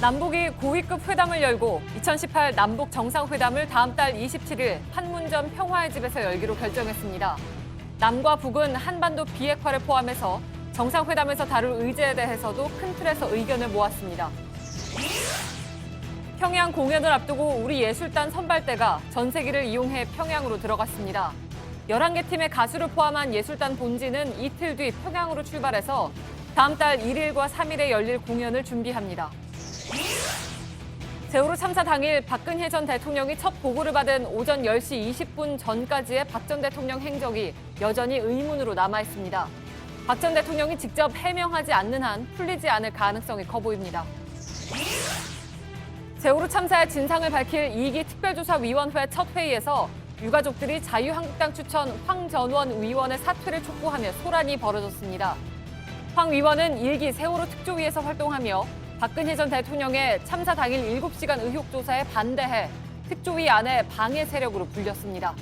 남북이 고위급 회담을 열고 2018 남북 정상회담을 다음 달 27일 판문점 평화의 집에서 열기로 결정했습니다. 남과 북은 한반도 비핵화를 포함해서 정상회담에서 다룰 의제에 대해서도 큰 틀에서 의견을 모았습니다. 평양 공연을 앞두고 우리 예술단 선발대가 전세기를 이용해 평양으로 들어갔습니다. 11개 팀의 가수를 포함한 예술단 본지는 이틀 뒤 평양으로 출발해서 다음 달 1일과 3일에 열릴 공연을 준비합니다. 세월호 참사 당일 박근혜 전 대통령이 첫 보고를 받은 오전 10시 20분 전까지의 박 전 대통령 행적이 여전히 의문으로 남아있습니다. 박 전 대통령이 직접 해명하지 않는 한 풀리지 않을 가능성이 커 보입니다. 세월호 참사의 진상을 밝힐 2기 특별조사위원회 첫 회의에서 유가족들이 자유한국당 추천 황전원 의원의 사퇴를 촉구하며 소란이 벌어졌습니다. 황 의원은 1기 세월호 특조위에서 활동하며 박근혜 전 대통령의 참사 당일 7시간 의혹 조사에 반대해 특조위 안에 방해 세력으로 불렸습니다.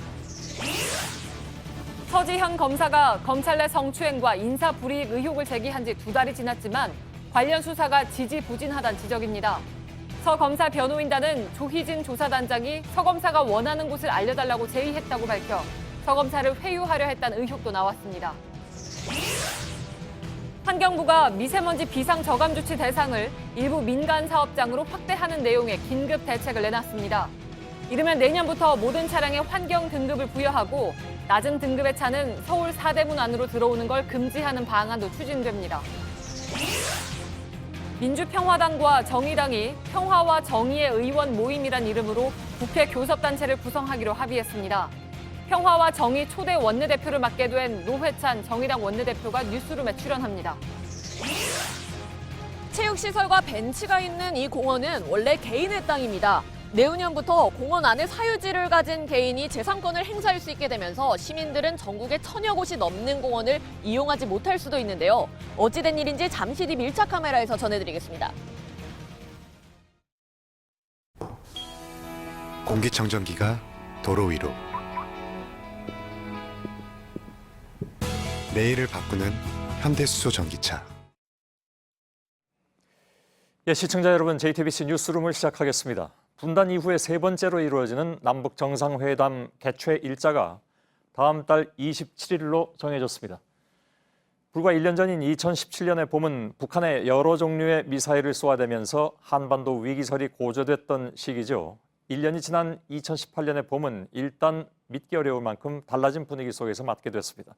서지현 검사가 검찰 내 성추행과 인사불이익 의혹을 제기한 지 2달이 지났지만 관련 수사가 지지부진하다는 지적입니다. 서 검사 변호인단은 조희진 조사단장이 서 검사가 원하는 곳을 알려달라고 제의했다고 밝혀 서 검사를 회유하려 했다는 의혹도 나왔습니다. 환경부가 미세먼지 비상저감 조치 대상을 일부 민간 사업장으로 확대하는 내용의 긴급 대책을 내놨습니다. 이르면 내년부터 모든 차량에 환경 등급을 부여하고 낮은 등급의 차는 서울 4대문 안으로 들어오는 걸 금지하는 방안도 추진됩니다. 민주평화당과 정의당이 평화와 정의의 의원 모임이란 이름으로 국회 교섭단체를 구성하기로 합의했습니다. 평화와 정의 초대 원내대표를 맡게 된 노회찬 정의당 원내대표가 뉴스룸에 출연합니다. 체육시설과 벤치가 있는 이 공원은 원래 개인의 땅입니다. 내후년부터 공원 안에 사유지를 가진 개인이 재산권을 행사할 수 있게 되면서 시민들은 전국에 1000여 곳이 넘는 공원을 이용하지 못할 수도 있는데요. 어찌된 일인지 잠시 뒤 밀착 카메라에서 전해드리겠습니다. 공기청정기가 도로 위로 내일을 바꾸는 현대수소 전기차. 시청자 여러분, JTBC 뉴스룸을 시작하겠습니다. 분단 이후에 세 번째로 이루어지는 남북 정상회담 개최 일자가 다음 달 27일로 정해졌습니다. 불과 1년 전인 2017년의 봄은 북한의 여러 종류의 미사일을 쏘아대면서 한반도 위기설이 고조됐던 시기죠. 1년이 지난 2018년의 봄은 일단 믿기 어려울 만큼 달라진 분위기 속에서 맞게 됐습니다.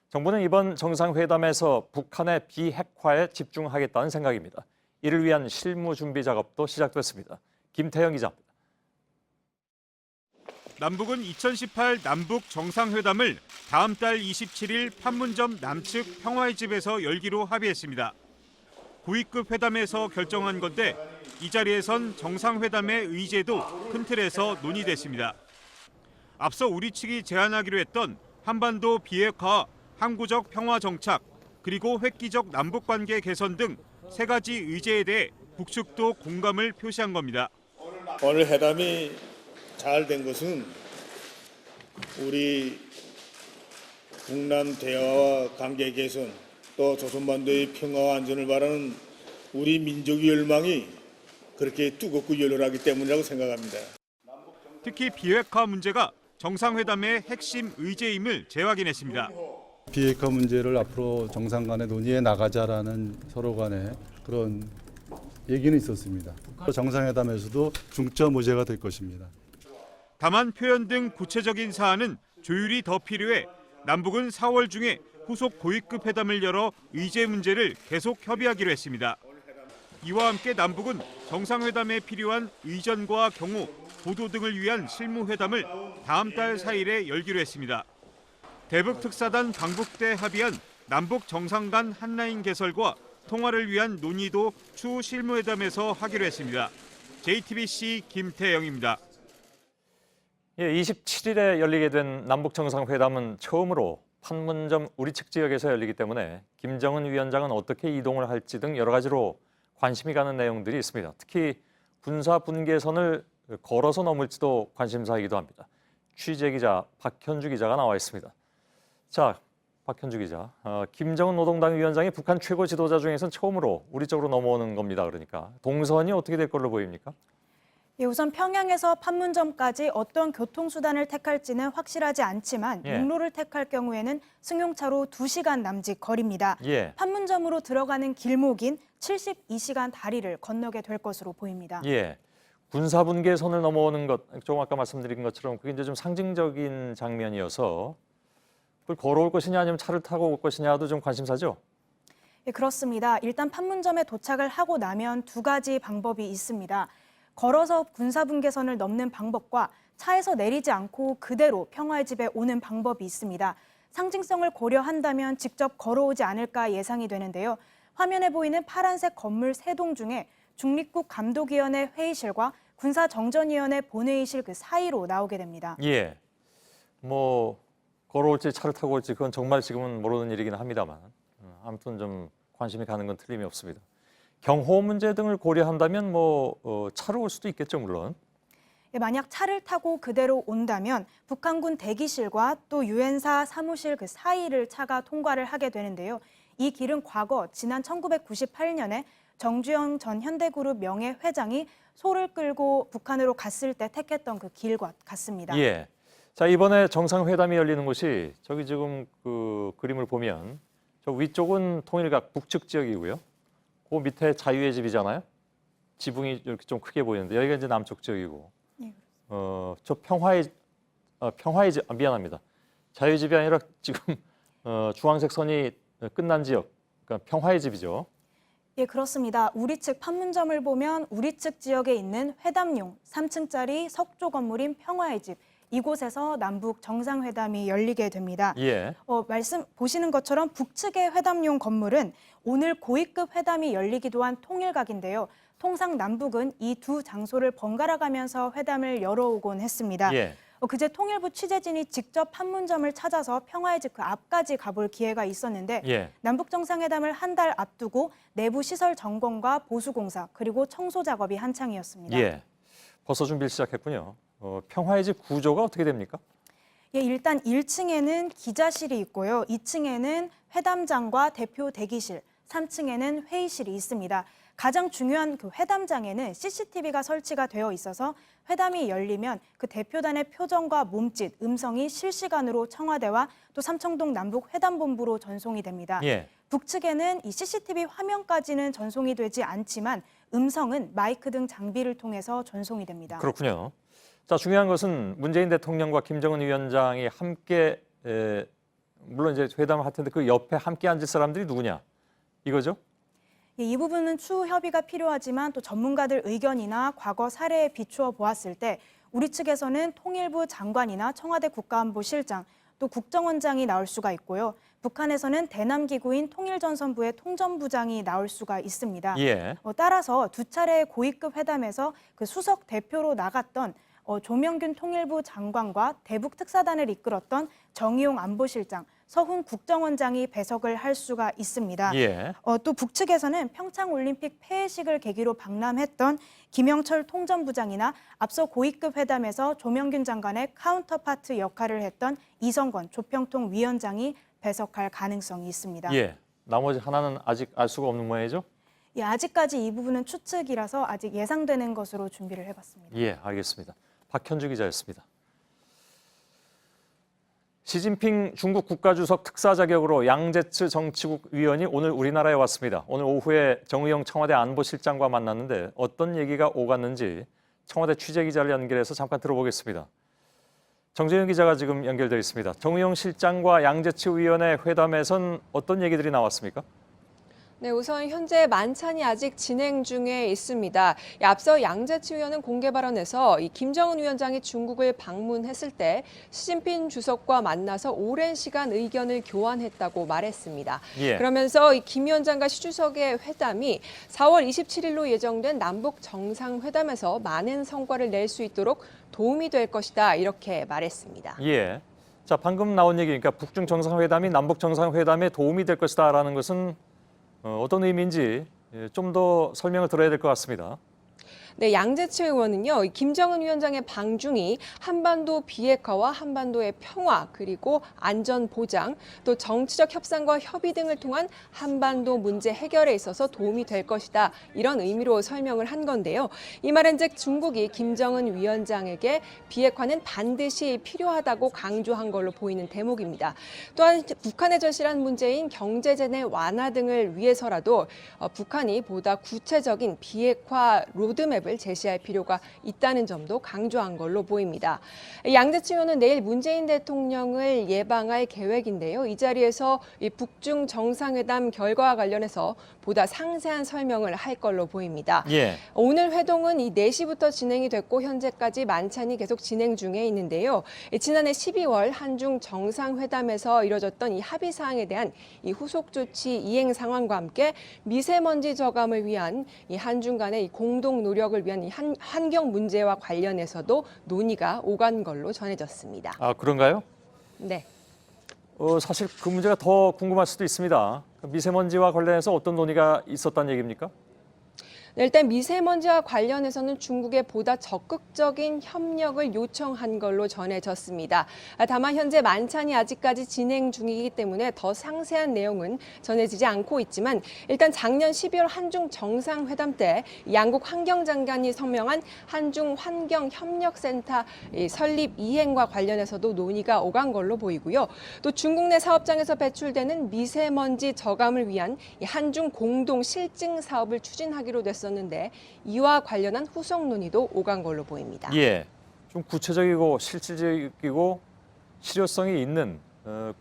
정부는 이번 정상회담에서 북한의 비핵화에 집중하겠다는 생각입니다. 이를 위한 실무 준비 작업도 시작됐습니다. 김태영 기자입니다. 남북은 2018 남북 정상회담을 다음 달 27일 판문점 남측 평화의 집에서 열기로 합의했습니다. 고위급 회담에서 결정한 건데 이 자리에선 정상회담의 의제도 큰 틀에서 논의됐습니다. 앞서 우리 측이 제안하기로 했던 한반도 비핵화, 항구적 평화 정착, 그리고 획기적 남북관계 개선 등 세 가지 의제에 대해 북측도 공감을 표시한 겁니다. 오늘 회담이 잘 된 것은 우리 북남 대화와 관계 개선, 또 조선반도의 평화와 안전을 바라는 우리 민족의 열망이 그렇게 뜨겁고 열렬하기 때문이라고 생각합니다. 특히 비핵화 문제가 정상회담의 핵심 의제임을 재확인했습니다. 비핵화 문제를 앞으로 정상 간의 논의해 나가자라는 서로 간의 그런 얘기는 있었습니다. 정상회담에서도 중점 의제가 될 것입니다. 다만 표현 등 구체적인 사안은 조율이 더 필요해 남북은 4월 중에 후속 고위급 회담을 열어 의제 문제를 계속 협의하기로 했습니다. 이와 함께 남북은 정상회담에 필요한 의전과 경호, 보도 등을 위한 실무회담을 다음 달 4일에 열기로 했습니다. 대북 특사단 방북대 합의한 남북 정상 간 한라인 개설과 통화를 위한 논의도 추후 실무회담에서 하기로 했습니다. JTBC 김태영입니다. 27일에 열리게 된 남북 정상회담은 처음으로 판문점 우리 측 지역에서 열리기 때문에 김정은 위원장은 어떻게 이동을 할지 등 여러 가지로 관심이 가는 내용들이 있습니다. 특히 군사 분계선을 걸어서 넘을지도 관심사이기도 합니다. 취재 기자 박현주 기자가 나와 있습니다. 자, 박현주 기자, 김정은 노동당 위원장이 북한 최고 지도자 중에서는 처음으로 우리 쪽으로 넘어오는 겁니다. 그러니까 동선이 어떻게 될 걸로 보입니까? 예, 우선 평양에서 판문점까지 어떤 교통수단을 택할지는 확실하지 않지만 예. 육로를 택할 경우에는 승용차로 2시간 남짓 거리입니다. 예. 판문점으로 들어가는 길목인 72시간 다리를 건너게 될 것으로 보입니다. 예. 군사분계선을 넘어오는 것, 좀 아까 말씀드린 것처럼 그게 이제 좀 상징적인 장면이어서 그걸 걸어올 것이냐 아니면 차를 타고 올 것이냐도 좀 관심사죠? 예, 그렇습니다. 일단 판문점에 도착을 하고 나면 두 가지 방법이 있습니다. 걸어서 군사분계선을 넘는 방법과 차에서 내리지 않고 그대로 평화의 집에 오는 방법이 있습니다. 상징성을 고려한다면 직접 걸어오지 않을까 예상이 되는데요. 화면에 보이는 파란색 건물 3동 중에 중립국 감독위원회 회의실과 군사정전위원회 본회의실 그 사이로 나오게 됩니다. 예. 뭐 걸어올지 차를 타고 올지 그건 정말 지금은 모르는 일이긴 합니다만 아무튼 좀 관심이 가는 건 틀림이 없습니다. 경호 문제 등을 고려한다면 차로 올 수도 있겠죠, 물론. 예, 만약 차를 타고 그대로 온다면 북한군 대기실과 또 유엔사 사무실 그 사이를 차가 통과를 하게 되는데요. 이 길은 과거 지난 1998년에 정주영 전 현대그룹 명예회장이 소를 끌고 북한으로 갔을 때 택했던 그 길과 같습니다. 예. 자, 이번에 정상회담이 열리는 곳이 저기 지금 그 그림을 보면 저 위쪽은 통일각 북측 지역이고요. 그 밑에 자유의 집이잖아요. 지붕이 이렇게 좀 크게 보이는데 여기가 이제 남쪽 지역이고. 예. 저 평화의 집, 미안합니다. 자유의 집이 아니라 지금 주황색 선이 끝난 지역, 그러니까 평화의 집이죠. 예, 그렇습니다. 우리 측 판문점을 보면 우리 측 지역에 있는 회담용 3층짜리 석조 건물인 평화의 집, 이곳에서 남북 정상회담이 열리게 됩니다. 예. 말씀 보시는 것처럼 북측의 회담용 건물은 오늘 고위급 회담이 열리기도 한 통일각인데요. 통상 남북은 이 두 장소를 번갈아 가면서 회담을 열어오곤 했습니다. 예. 그제 통일부 취재진이 직접 판문점을 찾아서 평화의 집 그 앞까지 가볼 기회가 있었는데 예. 남북 정상회담을 한 달 앞두고 내부 시설 점검과 보수 공사 그리고 청소 작업이 한창이었습니다. 예. 벌써 준비를 시작했군요. 평화의 집 구조가 어떻게 됩니까? 예, 일단 1층에는 기자실이 있고요. 2층에는 회담장과 대표 대기실, 3층에는 회의실이 있습니다. 가장 중요한 그 회담장에는 CCTV가 설치가 되어 있어서 회담이 열리면 그 대표단의 표정과 몸짓, 음성이 실시간으로 청와대와 또 삼청동 남북 회담본부로 전송이 됩니다. 예. 북측에는 이 CCTV 화면까지는 전송이 되지 않지만 음성은 마이크 등 장비를 통해서 전송이 됩니다. 그렇군요. 자, 중요한 것은 문재인 대통령과 김정은 위원장이 함께 물론 이제 회담을 할 텐데 그 옆에 함께 앉을 사람들이 누구냐 이거죠? 예, 이 부분은 추후 협의가 필요하지만 또 전문가들 의견이나 과거 사례에 비추어 보았을 때 우리 측에서는 통일부 장관이나 청와대 국가안보실장 또 국정원장이 나올 수가 있고요. 북한에서는 대남기구인 통일전선부의 통전부장이 나올 수가 있습니다. 예. 따라서 두 차례의 고위급 회담에서 그 수석 대표로 나갔던 조명균 통일부 장관과 대북 특사단을 이끌었던 정의용 안보실장, 서훈 국정원장이 배석을 할 수가 있습니다. 예. 또 북측에서는 평창올림픽 폐회식을 계기로 방남했던 김영철 통전부장이나 앞서 고위급 회담에서 조명균 장관의 카운터파트 역할을 했던 이성건 조평통 위원장이 배석할 가능성이 있습니다. 예. 나머지 하나는 아직 알 수가 없는 모양이죠? 예, 아직까지 이 부분은 추측이라서 아직 예상되는 것으로 준비를 해봤습니다. 예, 알겠습니다. 박현주 기자였습니다. 시진핑 중국 국가주석 특사 자격으로 양제츠 정치국 위원이 오늘 우리나라에 왔습니다. 오늘 오후에 정의용 청와대 안보실장과 만났는데 어떤 얘기가 오갔는지 청와대 취재기자를 연결해서 잠깐 들어보겠습니다. 정재윤 기자가 지금 연결되어 있습니다. 정의용 실장과 양제츠 위원의 회담에선 어떤 얘기들이 나왔습니까? 네, 우선 현재 만찬이 아직 진행 중에 있습니다. 앞서 양제츠 위원은 공개 발언에서 김정은 위원장이 중국을 방문했을 때 시진핑 주석과 만나서 오랜 시간 의견을 교환했다고 말했습니다. 예. 그러면서 김 위원장과 시 주석의 회담이 4월 27일로 예정된 남북 정상회담에서 많은 성과를 낼 수 있도록 도움이 될 것이다 이렇게 말했습니다. 예. 자, 방금 나온 얘기니까 북중 정상회담이 남북 정상회담에 도움이 될 것이다라는 것은 어떤 의미인지 좀 더 설명을 들어야 될 것 같습니다. 네, 양재채 의원은요, 김정은 위원장의 방중이 한반도 비핵화와 한반도의 평화, 그리고 안전 보장, 또 정치적 협상과 협의 등을 통한 한반도 문제 해결에 있어서 도움이 될 것이다. 이런 의미로 설명을 한 건데요. 이 말은즉 중국이 김정은 위원장에게 비핵화는 반드시 필요하다고 강조한 걸로 보이는 대목입니다. 또한 북한의 절실한 문제인 경제제재 완화 등을 위해서라도 북한이 보다 구체적인 비핵화 로드맵을 제시할 필요가 있다는 점도 강조한 걸로 보입니다. 양재치 의원은 내일 문재인 대통령을 예방할 계획인데요. 이 자리에서 이 북중 정상회담 결과와 관련해서 보다 상세한 설명을 할 걸로 보입니다. 예. 오늘 회동은 이 4시부터 진행이 됐고 현재까지 만찬이 계속 진행 중에 있는데요. 지난해 12월 한중 정상회담에서 이뤄졌던 이 합의 사항에 대한 이 후속 조치 이행 상황과 함께 미세먼지 저감을 위한 이 한중 간의 이 공동 노력을 위한 이 환경 문제와 관련해서도 논의가 오간 걸로 전해졌습니다. 아, 그런가요? 네. 사실 그 문제가 더 궁금할 수도 있습니다. 미세먼지와 관련해서 어떤 논의가 있었다는 얘기입니까? 네, 일단 미세먼지와 관련해서는 중국에 보다 적극적인 협력을 요청한 걸로 전해졌습니다. 다만 현재 만찬이 아직까지 진행 중이기 때문에 더 상세한 내용은 전해지지 않고 있지만 일단 작년 12월 한중 정상회담 때 양국 환경장관이 서명한 한중 환경협력센터 설립 이행과 관련해서도 논의가 오간 걸로 보이고요. 또 중국 내 사업장에서 배출되는 미세먼지 저감을 위한 한중 공동 실증 사업을 추진하기로 됐습니다. 었는데 이와 관련한 후속 논의도 오간 걸로 보입니다. 예, 좀 구체적이고 실질적이고 실효성이 있는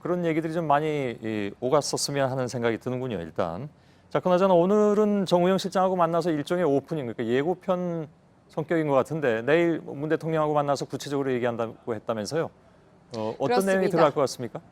그런 얘기들이 좀 많이 오갔었으면 하는 생각이 드는군요. 일단 자, 그나저나 오늘은 정우영 실장하고 만나서 일종의 오프닝, 그러니까 예고편 성격인 것 같은데 내일 문 대통령하고 만나서 구체적으로 얘기한다고 했다면서요? 어떤 그렇습니다. 내용이 들어갈 것 같습니까?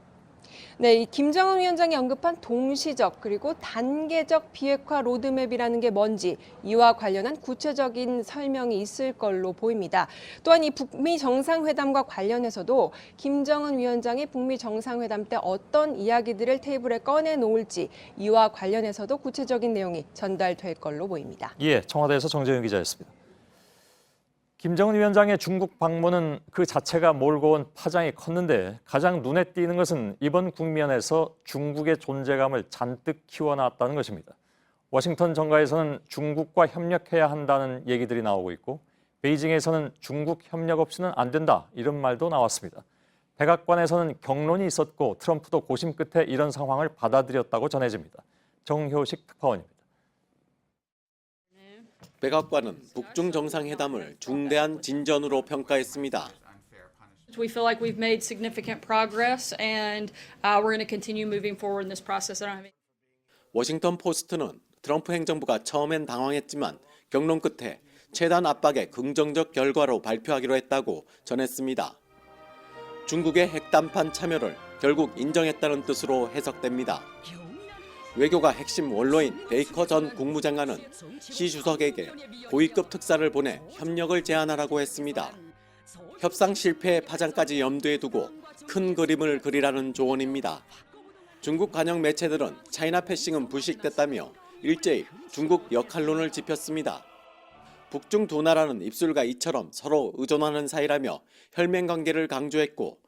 네, 이 김정은 위원장이 언급한 동시적 그리고 단계적 비핵화 로드맵이라는 게 뭔지 이와 관련한 구체적인 설명이 있을 걸로 보입니다. 또한 이 북미 정상회담과 관련해서도 김정은 위원장이 북미 정상회담 때 어떤 이야기들을 테이블에 꺼내놓을지 이와 관련해서도 구체적인 내용이 전달될 걸로 보입니다. 예, 청와대에서 정재윤 기자였습니다. 김정은 위원장의 중국 방문은 그 자체가 몰고 온 파장이 컸는데 가장 눈에 띄는 것은 이번 국면에서 중국의 존재감을 잔뜩 키워놨다는 것입니다. 워싱턴 정가에서는 중국과 협력해야 한다는 얘기들이 나오고 있고 베이징에서는 중국 협력 없이는 안 된다 이런 말도 나왔습니다. 백악관에서는 격론이 있었고 트럼프도 고심 끝에 이런 상황을 받아들였다고 전해집니다. 정효식 특파원입니다. 백악관은 북중 정상회담을 중대한 진전으로 평가했습니다. We feel like we've made significant progress and we're going to continue moving forward in this process. 워싱턴 포스트는 트럼프 행정부가 처음엔 당황했지만 격론 끝에 최단 압박의 긍정적 결과로 발표하기로 했다고 전했습니다. 중국의 핵담판 참여를 결국 인정했다는 뜻으로 해석됩니다. 외교가 핵심 원로인 베이커 전 국무장관은 시 주석에게 고위급 특사를 보내 협력을 제안하라고 했습니다. 협상 실패의 파장까지 염두에 두고 큰 그림을 그리라는 조언입니다. 중국 관영 매체들은 차이나 패싱은 불식됐다며 일제히 중국 역할론을 짚었습니다. 북중 두 나라는 입술과 이처럼 서로 의존하는 사이라며 혈맹 관계를 강조했고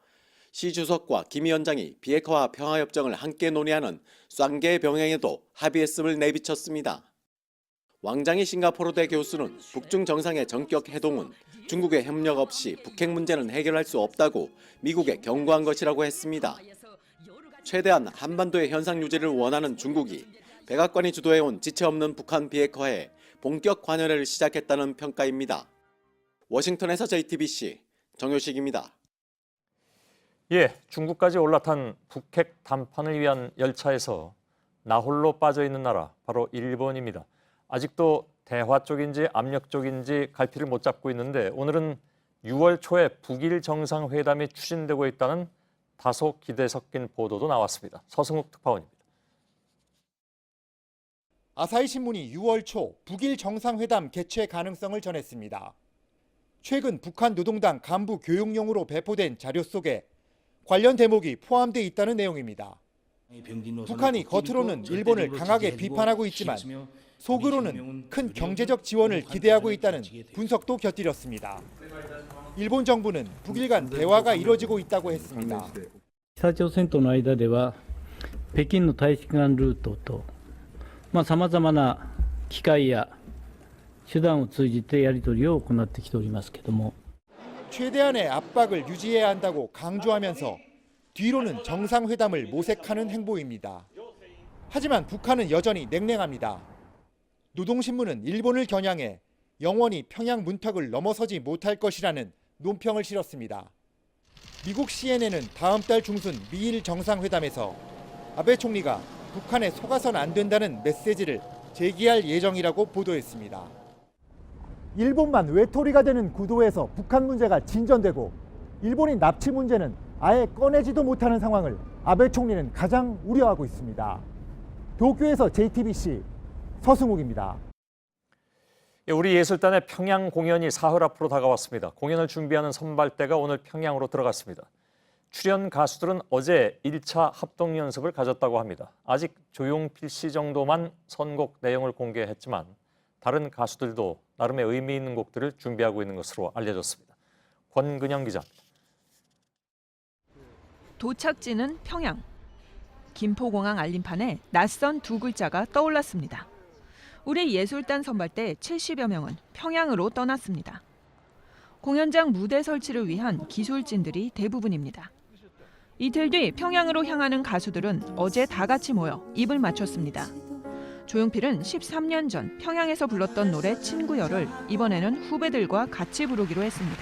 시 주석과 김 위원장이 비핵화와 평화협정을 함께 논의하는 쌍계 병행에도 합의했음을 내비쳤습니다. 왕장희 싱가포르대 교수는 북중 정상의 전격 해동은 중국의 협력 없이 북핵 문제는 해결할 수 없다고 미국에 경고한 것이라고 했습니다. 최대한 한반도의 현상 유지를 원하는 중국이 백악관이 주도해온 지체 없는 북한 비핵화에 본격 관여를 시작했다는 평가입니다. 워싱턴에서 JTBC 정효식입니다. 예, 중국까지 올라탄 북핵 담판을 위한 열차에서 나홀로 빠져있는 나라 바로 일본입니다. 아직도 대화 쪽인지 압력 쪽인지 갈피를 못 잡고 있는데 오늘은 6월 초에 북일 정상회담이 추진되고 있다는 다소 기대 섞인 보도도 나왔습니다. 서승욱 특파원입니다. 아사히 신문이 6월 초 북일 정상회담 개최 가능성을 전했습니다. 최근 북한 노동당 간부 교육용으로 배포된 자료 속에 관련 대목이 포함되어 있다는 내용입니다. 북한이 겉으로는 일본을 강하게 비판하고 있지만 속으로는 큰 경제적 지원을 기대하고 있다는 분석도 곁들였습니다. 일본 정부는 북일 간 대화가 이뤄지고 있다고 했습니다. 北朝鮮との間では北京の大使館ルートとさまざまな機会や手段を通じてやり取りを行ってきておりますけれども 최대한의 압박을 유지해야 한다고 강조하면서 뒤로는 정상회담을 모색하는 행보입니다. 하지만 북한은 여전히 냉랭합니다. 노동신문은 일본을 겨냥해 영원히 평양 문턱을 넘어서지 못할 것이라는 논평을 실었습니다. 미국 CNN은 다음 달 중순 미일 정상회담에서 아베 총리가 북한에 속아선 안 된다는 메시지를 제기할 예정이라고 보도했습니다. 일본만 외톨이가 되는 구도에서 북한 문제가 진전되고 일본인 납치 문제는 아예 꺼내지도 못하는 상황을 아베 총리는 가장 우려하고 있습니다. 도쿄에서 JTBC 서승욱입니다. 우리 예술단의 평양 공연이 사흘 앞으로 다가왔습니다. 공연을 준비하는 선발대가 오늘 평양으로 들어갔습니다. 출연 가수들은 어제 1차 합동 연습을 가졌다고 합니다. 아직 조용필 씨 정도만 선곡 내용을 공개했지만 다른 가수들도 나름의 의미 있는 곡들을 준비하고 있는 것으로 알려졌습니다. 권근영 기자입니다. 도착지는 평양. 김포공항 알림판에 낯선 두 글자가 떠올랐습니다. 우리 예술단 선발대 70여 명은 평양으로 떠났습니다. 공연장 무대 설치를 위한 기술진들이 대부분입니다. 이틀 뒤 평양으로 향하는 가수들은 어제 다 같이 모여 입을 맞췄습니다. 조용필은 13년 전 평양에서 불렀던 노래 친구여를 이번에는 후배들과 같이 부르기로 했습니다.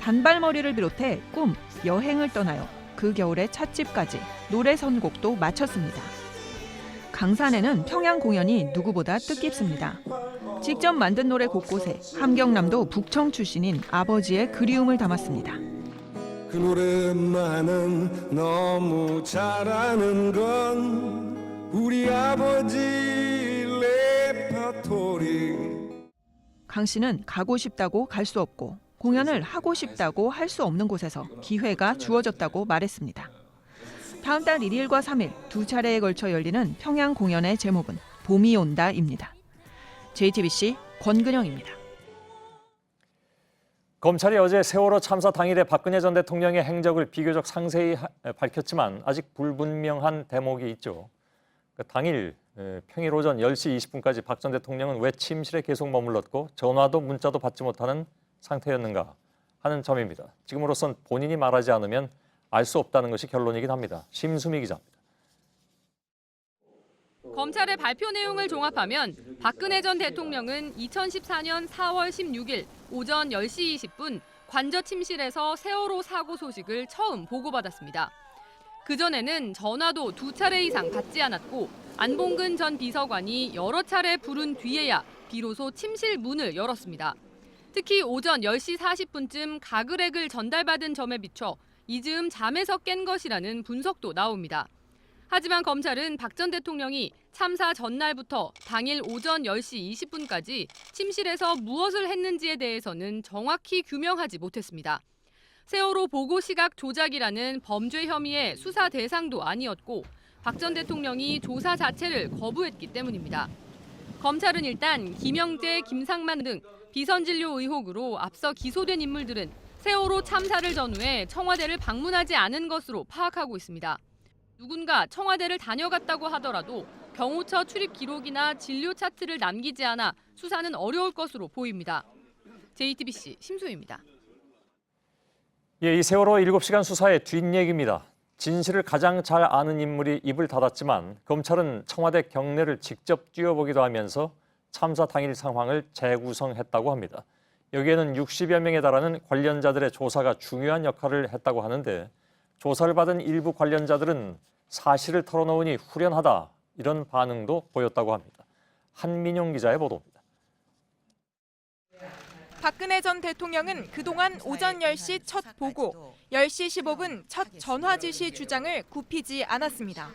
단발머리를 비롯해 꿈, 여행을 떠나요. 그 겨울의 찻집까지 노래 선곡도 마쳤습니다. 강산에는 평양 공연이 누구보다 뜻깊습니다. 직접 만든 노래 곳곳에 함경남도 북청 출신인 아버지의 그리움을 담았습니다. 그 노래만은 너무 잘하는 건 우리 아버지 레파토리. 강 씨는 가고 싶다고 갈 수 없고 공연을 하고 싶다고 할 수 없는 곳에서 기회가 주어졌다고 말했습니다. 다음 달 1일과 3일 두 차례에 걸쳐 열리는 평양 공연의 제목은 봄이 온다입니다. JTBC 권근영입니다. 검찰이 어제 세월호 참사 당일에 박근혜 전 대통령의 행적을 비교적 상세히 밝혔지만 아직 불분명한 대목이 있죠. 당일 평일 오전 10시 20분까지 박 전 대통령은 왜 침실에 계속 머물렀고 전화도 문자도 받지 못하는 상태였는가 하는 점입니다. 지금으로선 본인이 말하지 않으면 알 수 없다는 것이 결론이긴 합니다. 심수미 기자입니다. 검찰의 발표 내용을 종합하면 박근혜 전 대통령은 2014년 4월 16일 오전 10시 20분 관저 침실에서 세월호 사고 소식을 처음 보고받았습니다. 그전에는 전화도 2차례 이상 받지 않았고 안봉근 전 비서관이 여러 차례 부른 뒤에야 비로소 침실 문을 열었습니다. 특히 오전 10시 40분쯤 가글액을 전달받은 점에 비춰 이즈음 잠에서 깬 것이라는 분석도 나옵니다. 하지만 검찰은 박 전 대통령이 참사 전날부터 당일 오전 10시 20분까지 침실에서 무엇을 했는지에 대해서는 정확히 규명하지 못했습니다. 세월호 보고 시각 조작이라는 범죄 혐의의 수사 대상도 아니었고 박 전 대통령이 조사 자체를 거부했기 때문입니다. 검찰은 일단 김영재, 김상만 등 비선진료 의혹으로 앞서 기소된 인물들은 세월호 참사를 전후해 청와대를 방문하지 않은 것으로 파악하고 있습니다. 누군가 청와대를 다녀갔다고 하더라도 경호처 출입 기록이나 진료 차트를 남기지 않아 수사는 어려울 것으로 보입니다. JTBC 심수희입니다. 이 세월호 7시간 수사의 뒷얘기입니다. 진실을 가장 잘 아는 인물이 입을 닫았지만 검찰은 청와대 경내를 직접 뛰어보기도 하면서 참사 당일 상황을 재구성했다고 합니다. 여기에는 60여 명에 달하는 관련자들의 조사가 중요한 역할을 했다고 하는데 조사를 받은 일부 관련자들은 사실을 털어놓으니 후련하다 이런 반응도 보였다고 합니다. 한민용 기자의 보도입니다. 박근혜 전 대통령은 그동안 오전 10시 첫 보고, 10시 15분 첫 전화 지시 주장을 굽히지 않았습니다.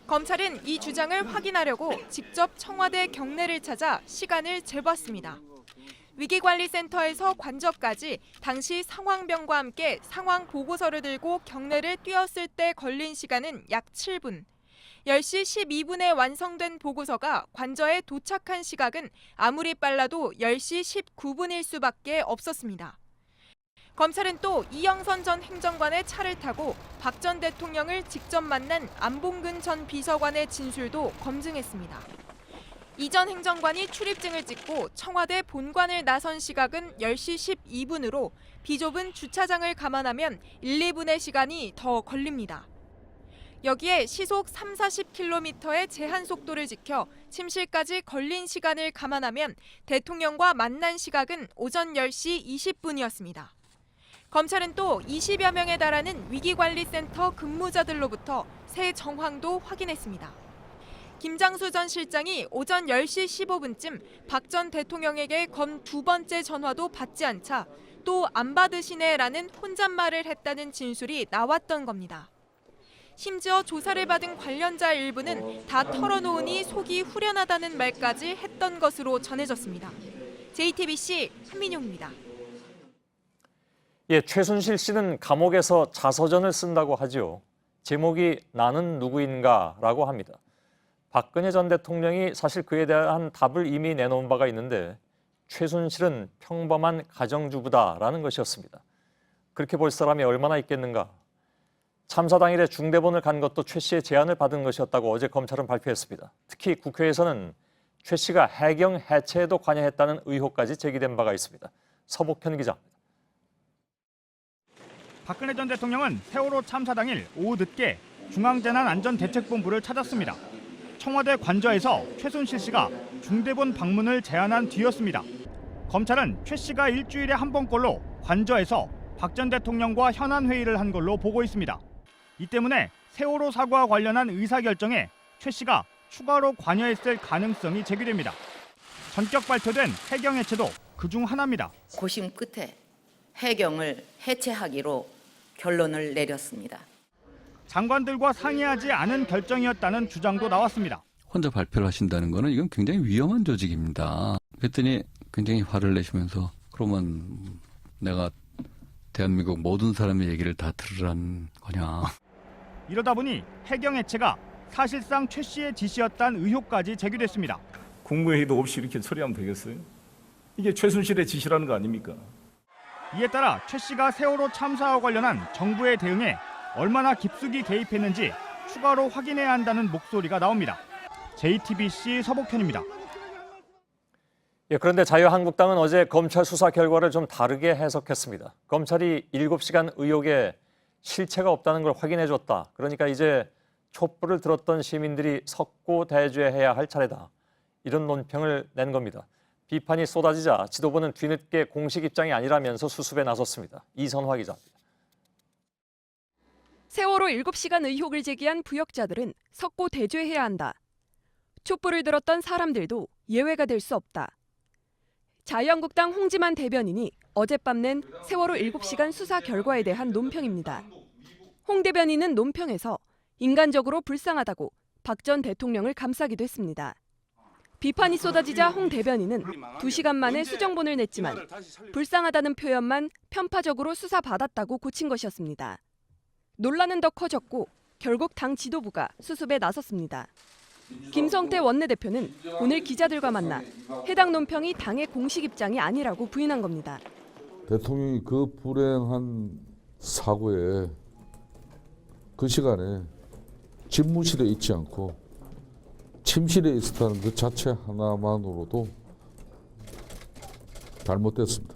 검찰은 이 주장을 확인하려고 직접 청와대 경내를 찾아 시간을 재봤습니다. 위기관리센터에서 관저까지 당시 상황병과 함께 상황 보고서를 들고 경내를 뛰었을 때 걸린 시간은 약 7분. 10시 12분에 완성된 보고서가 관저에 도착한 시각은 아무리 빨라도 10시 19분일 수밖에 없었습니다. 검찰은 또 이영선 전 행정관의 차를 타고 박 전 대통령을 직접 만난 안봉근 전 비서관의 진술도 검증했습니다. 이 전 행정관이 출입증을 찍고 청와대 본관을 나선 시각은 10시 12분으로 비좁은 주차장을 감안하면 1, 2분의 시간이 더 걸립니다. 여기에 시속 30-40km의 제한 속도를 지켜 침실까지 걸린 시간을 감안하면 대통령과 만난 시각은 오전 10시 20분이었습니다. 검찰은 또 20여 명에 달하는 위기관리센터 근무자들로부터 새 정황도 확인했습니다. 김장수 전 실장이 오전 10시 15분쯤 박 전 대통령에게 건 두 번째 전화도 받지 않자 또 안 받으시네라는 혼잣말을 했다는 진술이 나왔던 겁니다. 심지어 조사를 받은 관련자 일부는 다 털어놓으니 속이 후련하다는 말까지 했던 것으로 전해졌습니다. JTBC 한민용입니다. 예, 최순실 씨는 감옥에서 자서전을 쓴다고 하죠. 제목이 나는 누구인가라고 합니다. 박근혜 전 대통령이 사실 그에 대한 답을 이미 내놓은 바가 있는데 최순실은 평범한 가정주부다라는 것이었습니다. 그렇게 볼 사람이 얼마나 있겠는가. 참사 당일에 중대본을 간 것도 최 씨의 제안을 받은 것이었다고 어제 검찰은 발표했습니다. 특히 국회에서는 최 씨가 해경 해체에도 관여했다는 의혹까지 제기된 바가 있습니다. 서복현 기자입니다. 박근혜 전 대통령은 세월호 참사 당일 오후 늦게 중앙재난안전대책본부를 찾았습니다. 청와대 관저에서 최순실 씨가 중대본 방문을 제안한 뒤였습니다. 검찰은 최 씨가 일주일에 한 번꼴로 관저에서 박 전 대통령과 현안 회의를 한 걸로 보고 있습니다. 이 때문에 세월호 사고와 관련한 의사결정에 최 씨가 추가로 관여했을 가능성이 제기됩니다. 전격 발표된 해경 해체도 그중 하나입니다. 고심 끝에 해경을 해체하기로 결론을 내렸습니다. 장관들과 상의하지 않은 결정이었다는 주장도 나왔습니다. 혼자 발표를 하신다는 거는 이건 굉장히 위험한 조직입니다. 그랬더니 굉장히 화를 내시면서 그러면 내가 대한민국 모든 사람의 얘기를 다 들으라는 거냐. 이러다 보니 해경 해체가 사실상 최 씨의 지시였다는 의혹까지 제기됐습니다. 국무회의도 없이 이렇게 처리하면 되겠어요? 이게 최순실의 지시라는 거 아닙니까? 이에 따라 최 씨가 세월호 참사와 관련한 정부의 대응에 얼마나 깊숙이 개입했는지 추가로 확인해야 한다는 목소리가 나옵니다. JTBC 서복현입니다. 예, 그런데 자유한국당은 어제 검찰 수사 결과를 좀 다르게 해석했습니다. 검찰이 7시간 의혹에 실체가 없다는 걸 확인해줬다. 그러니까 이제 촛불을 들었던 시민들이 석고 대죄해야 할 차례다. 이런 논평을 낸 겁니다. 비판이 쏟아지자 지도부는 뒤늦게 공식 입장이 아니라면서 수습에 나섰습니다. 이선화 기자입니다. 세월호 7시간 의혹을 제기한 부역자들은 석고 대죄해야 한다. 촛불을 들었던 사람들도 예외가 될 수 없다. 자유한국당 홍지만 대변인이 어젯밤 낸 세월호 7시간 수사 결과에 대한 논평입니다. 홍 대변인은 논평에서 인간적으로 불쌍하다고 박 전 대통령을 감싸기도 했습니다. 비판이 쏟아지자 홍 대변인은 2시간 만에 수정본을 냈지만 불쌍하다는 표현만 편파적으로 수사받았다고 고친 것이었습니다. 논란은 더 커졌고 결국 당 지도부가 수습에 나섰습니다. 김성태 원내대표는 오늘 기자들과 만나 해당 논평이 당의 공식 입장이 아니라고 부인한 겁니다. 대통령이 그 불행한 사고에 그 시간에 집무실에 있지 않고 침실에 있었다는 그 자체 하나만으로도 잘못됐습니다.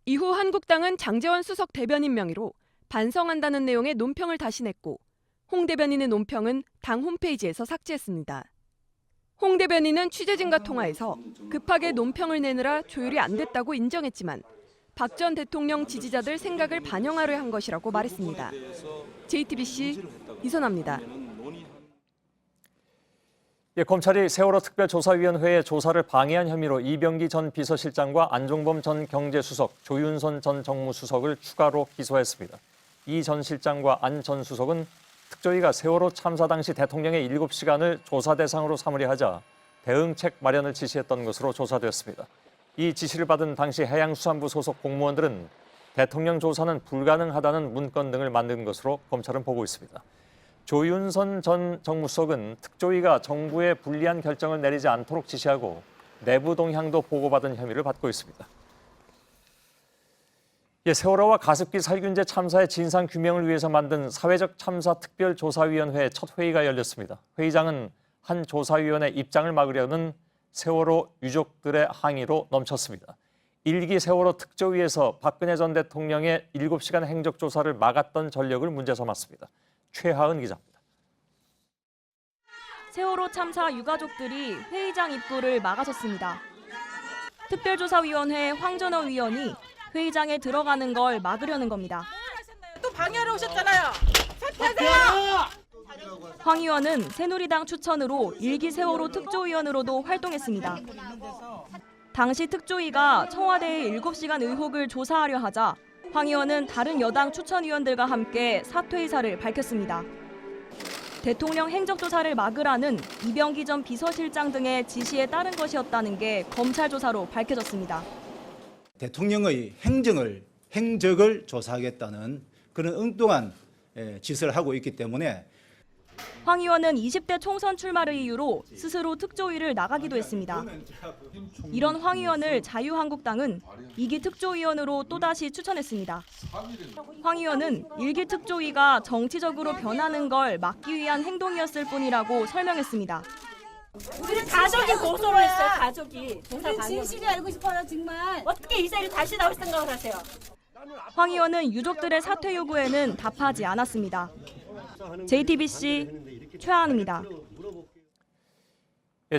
이후 한국당은 장제원 수석 대변인 명의로 반성한다는 내용의 논평을 다시 냈고 홍 대변인의 논평은 당 홈페이지에서 삭제했습니다. 홍 대변인은 취재진과 통화에서 급하게 논평을 내느라 조율이 안 됐다고 인정했지만 박 전 대통령 지지자들 생각을 반영하려 한 것이라고 말했습니다. JTBC 이선아입니다. 예, 검찰이 세월호 특별조사위원회의 조사를 방해한 혐의로 이병기 전 비서실장과 안종범 전 경제수석, 조윤선 전 정무수석을 추가로 기소했습니다. 이 전 실장과 안 전 수석은 특조위가 세월호 참사 당시 대통령의 7시간을 조사 대상으로 삼으려 하자 대응책 마련을 지시했던 것으로 조사됐습니다. 이 지시를 받은 당시 해양수산부 소속 공무원들은 대통령 조사는 불가능하다는 문건 등을 만든 것으로 검찰은 보고 있습니다. 조윤선 전 정무수석은 특조위가 정부에 불리한 결정을 내리지 않도록 지시하고 내부 동향도 보고받은 혐의를 받고 있습니다. 세월호와 가습기 살균제 참사의 진상 규명을 위해서 만든 사회적 참사 특별조사위원회의 첫 회의가 열렸습니다. 회의장은 한 조사위원회 입장을 막으려는 세월호 유족들의 항의로 넘쳤습니다. 1기 세월호 특조위에서 박근혜 전 대통령의 7시간 행적조사를 막았던 전력을 문제 삼았습니다. 최하은 기자입니다. 세월호 참사 유가족들이 회의장 입구를 막아섰습니다. 특별조사위원회 황전호 위원이 회의장에 들어가는 걸 막으려는 겁니다. 또 방해하러 오셨잖아요. 사퇴하세요. 황 의원은 새누리당 추천으로 1기 세월호 특조위원으로도 활동했습니다. 당시 특조위가 청와대의 7시간 의혹을 조사하려 하자 황 의원은 다른 여당 추천위원들과 함께 사퇴 의사를 밝혔습니다. 대통령 행적조사를 막으라는 이병기 전 비서실장 등의 지시에 따른 것이었다는 게 검찰 조사로 밝혀졌습니다. 대통령의 행적을 조사하겠다는 그런 엉뚱한 짓을 하고 있기 때문에 황 의원은 20대 총선 출마를 이유로 스스로 특조위를 나가기도 했습니다. 이런 황 의원을 자유한국당은 2기 특조위원으로 또다시 추천했습니다. 황 의원은 1기 특조위가 정치적으로 변하는 걸 막기 위한 행동이었을 뿐이라고 설명했습니다. 우리 가족이 고소를 했어요. 가족이. 우리 진실이 알고 싶어요. 정말. 어떻게 이 자리에 다시 나올 생각을 하세요? 황 의원은 유족들의 사퇴 요구에는 답하지 않았습니다. JTBC 최하은입니다.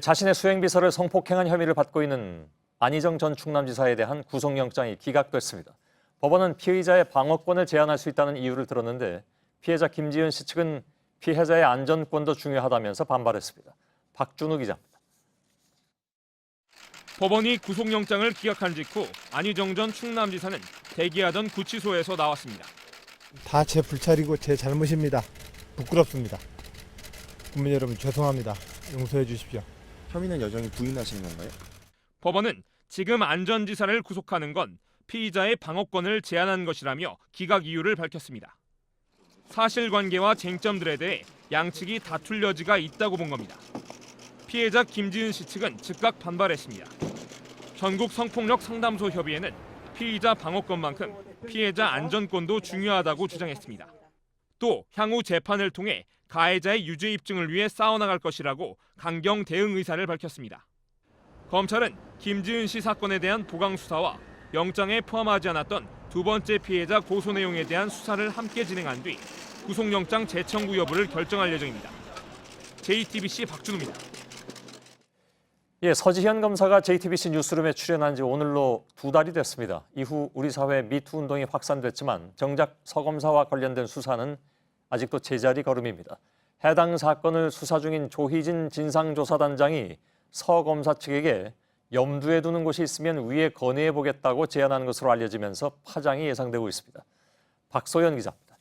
자신의 수행비서를 성폭행한 혐의를 받고 있는 안희정 전 충남지사에 대한 구속영장이 기각됐습니다. 법원은 피의자의 방어권을 제한할 수 있다는 이유를 들었는데 피해자 김지은 씨 측은 피해자의 안전권도 중요하다면서 반발했습니다. 박준우 기자입니다. 법원이 구속영장을 기각한 직후 안희정 전 충남지사는 대기하던 구치소에서 나왔습니다. 다 제 불찰이고 제 잘못입니다. 부끄럽습니다. 국민 여러분 죄송합니다. 용서해 주십시오. 혐의는 여전히 부인하시는 건가요? 법원은 지금 안 전 지사를 구속하는 건 피의자의 방어권을 제한한 것이라며 기각 이유를 밝혔습니다. 사실관계와 쟁점들에 대해 양측이 다툴 여지가 있다고 본 겁니다. 피해자 김지은 씨 측은 즉각 반발했습니다. 전국 성폭력 상담소 협의회는 피의자 방어권만큼 피해자 안전권도 중요하다고 주장했습니다. 또 향후 재판을 통해 가해자의 유죄 입증을 위해 싸워나갈 것이라고 강경 대응 의사를 밝혔습니다. 검찰은 김지은 씨 사건에 대한 보강 수사와 영장에 포함하지 않았던 두 번째 피해자 고소 내용에 대한 수사를 함께 진행한 뒤 구속영장 재청구 여부를 결정할 예정입니다. JTBC 박준우입니다. 서지현 검사가 JTBC 뉴스룸에 출연한 지 오늘로 2달이 됐습니다. 이후 우리 사회 미투 운동이 확산됐지만 정작 서 검사와 관련된 수사는 아직도 제자리 걸음입니다. 해당 사건을 수사 중인 조희진 진상조사단장이 서 검사 측에게 염두에 두는 곳이 있으면 위에 건의해보겠다고 제안하는 것으로 알려지면서 파장이 예상되고 있습니다. 박소연 기자입니다.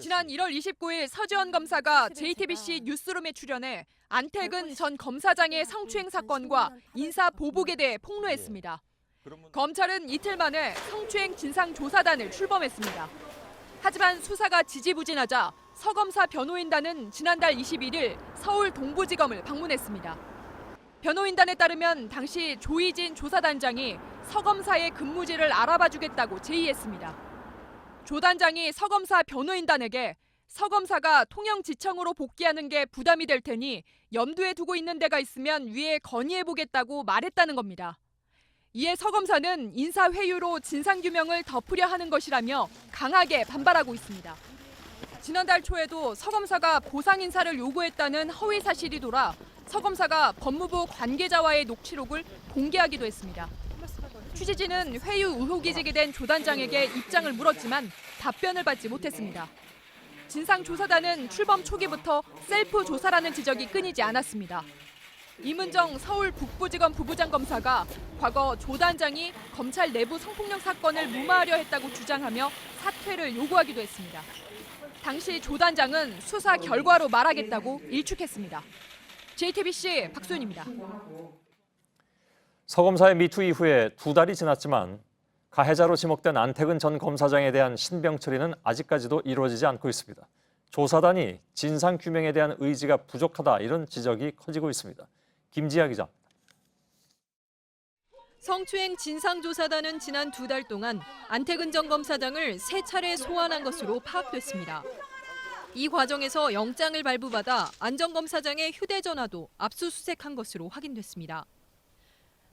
지난 1월 29일 서지현 검사가 JTBC 뉴스룸에 출연해 안택은 전 검사장의 성추행 사건과 인사 보복에 대해 폭로했습니다. 검찰은 이틀 만에 성추행 진상조사단을 출범했습니다. 하지만 수사가 지지부진하자 서 검사 변호인단은 지난달 21일 서울 동부지검을 방문했습니다. 변호인단에 따르면 당시 조희진 조사단장이 서 검사의 근무지를 알아봐주겠다고 제의했습니다. 조 단장이 서 검사 변호인단에게 서 검사가 통영지청으로 복귀하는 게 부담이 될 테니 염두에 두고 있는 데가 있으면 위에 건의해보겠다고 말했다는 겁니다. 이에 서 검사는 인사회유로 진상규명을 덮으려 하는 것이라며 강하게 반발하고 있습니다. 지난달 초에도 서 검사가 보상인사를 요구했다는 허위 사실이 돌아 서 검사가 법무부 관계자와의 녹취록을 공개하기도 했습니다. 취재진은 회유 의혹이 제기된 조 단장에게 입장을 물었지만 답변을 받지 못했습니다. 진상조사단은 출범 초기부터 셀프 조사라는 지적이 끊이지 않았습니다. 이문정 서울 북부지검 부부장 검사가 과거 조 단장이 검찰 내부 성폭력 사건을 무마하려 했다고 주장하며 사퇴를 요구하기도 했습니다. 당시 조 단장은 수사 결과로 말하겠다고 일축했습니다. JTBC 박소연입니다. 서검사의 미투 이후에 2달이 지났지만 가해자로 지목된 안태근 전 검사장에 대한 신병 처리는 아직까지도 이루어지지 않고 있습니다. 조사단이 진상규명에 대한 의지가 부족하다 이런 지적이 커지고 있습니다. 김지아 기자입니다. 성추행 진상조사단은 지난 2달 동안 안태근 전 검사장을 3차례 소환한 것으로 파악됐습니다. 이 과정에서 영장을 발부받아 안 전 검사장의 휴대전화도 압수수색한 것으로 확인됐습니다.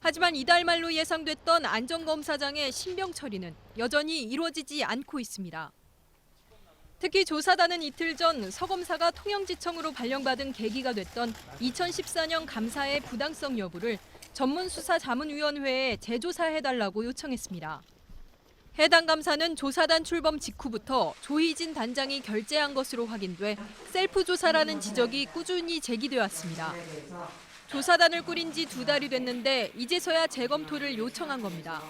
하지만 이달 말로 예상됐던 안 전 검사장의 신병 처리는 여전히 이루어지지 않고 있습니다. 특히 조사단은 이틀 전 서 검사가 통영지청으로 발령받은 계기가 됐던 2014년 감사의 부당성 여부를 전문수사자문위원회에 재조사해달라고 요청했습니다. 해당 감사는 조사단 출범 직후부터 조희진 단장이 결재한 것으로 확인돼 셀프 조사라는 지적이 꾸준히 제기돼 왔습니다. 조사단을 꾸린 지 2달이 됐는데 이제서야 재검토를 요청한 겁니다.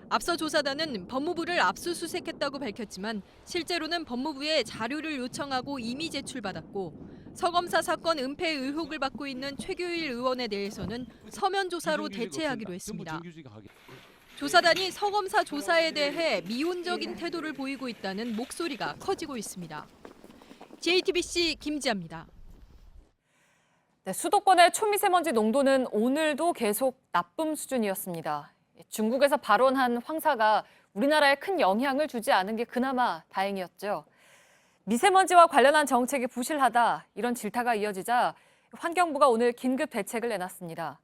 앞서 조사단은 법무부를 압수수색했다고 밝혔지만 실제로는 법무부에 자료를 요청하고 이미 제출받았고 서 검사 사건 은폐 의혹을 받고 있는 최규일 의원에 대해서는 서면 조사로 대체하기로 했습니다. 조사단이 서 검사 조사에 대해 미온적인 태도를 보이고 있다는 목소리가 커지고 있습니다. JTBC 김지아입니다. 네, 수도권의 초미세먼지 농도는 오늘도 계속 나쁨 수준이었습니다. 중국에서 발원한 황사가 우리나라에 큰 영향을 주지 않은 게 그나마 다행이었죠. 미세먼지와 관련한 정책이 부실하다 이런 질타가 이어지자 환경부가 오늘 긴급 대책을 내놨습니다.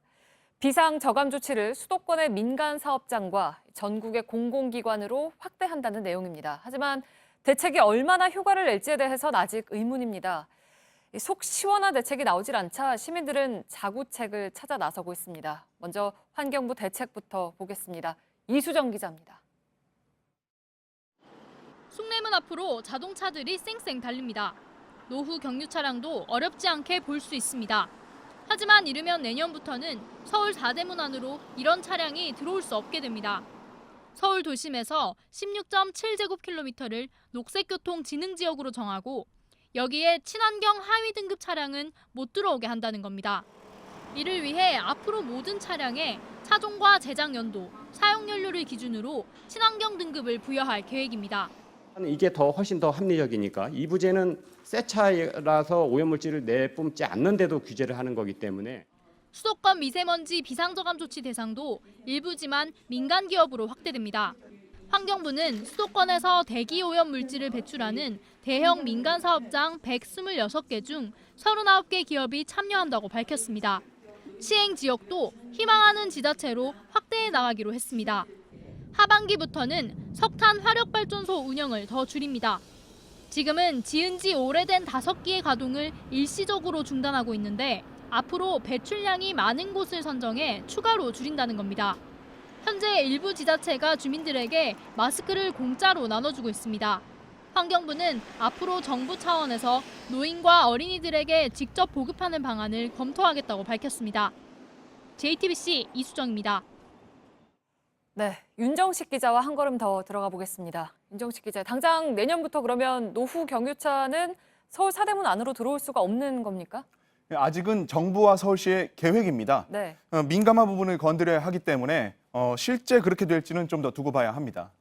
비상 저감 조치를 수도권의 민간 사업장과 전국의 공공기관으로 확대한다는 내용입니다. 하지만 대책이 얼마나 효과를 낼지에 대해서는 아직 의문입니다. 속 시원한 대책이 나오질 않자 시민들은 자구책을 찾아 나서고 있습니다. 먼저 환경부 대책부터 보겠습니다. 이수정 기자입니다. 숭례문 앞으로 자동차들이 쌩쌩 달립니다. 노후 경유 차량도 어렵지 않게 볼 수 있습니다. 하지만 이르면 내년부터는 서울 4대문 안으로 이런 차량이 들어올 수 없게 됩니다. 서울 도심에서 16.7제곱킬로미터를 녹색교통진흥지역으로 정하고 여기에 친환경 하위 등급 차량은 못 들어오게 한다는 겁니다. 이를 위해 앞으로 모든 차량에 차종과 제작 연도, 사용 연료를 기준으로 친환경 등급을 부여할 계획입니다. 이게 훨씬 더 합리적이니까 이 부제는 새 차라서 오염물질을 내뿜지 않는데도 규제를 하는 거기 때문에 수도권 미세먼지 비상저감 조치 대상도 일부지만 민간 기업으로 확대됩니다. 환경부는 수도권에서 대기 오염 물질을 배출하는 대형 민간 사업장 126개 중 39개 기업이 참여한다고 밝혔습니다. 시행 지역도 희망하는 지자체로 확대해 나가기로 했습니다. 하반기부터는 석탄 화력발전소 운영을 더 줄입니다. 지금은 지은 지 오래된 5기의 가동을 일시적으로 중단하고 있는데 앞으로 배출량이 많은 곳을 선정해 추가로 줄인다는 겁니다. 현재 일부 지자체가 주민들에게 마스크를 공짜로 나눠주고 있습니다. 환경부는 앞으로 정부 차원에서 노인과 어린이들에게 직접 보급하는 방안을 검토하겠다고 밝혔습니다. JTBC 이수정입니다. 네, 윤정식 기자와 한 걸음 더 들어가 보겠습니다. 윤정식 기자, 당장 내년부터 그러면 노후 경유차는 서울 4대문 안으로 들어올 수가 없는 겁니까? 아직은 정부와 서울시의 계획입니다. 네. 민감한 부분을 건드려야 하기 때문에 실제 그렇게 될지는 좀 더 두고 봐야 합니다.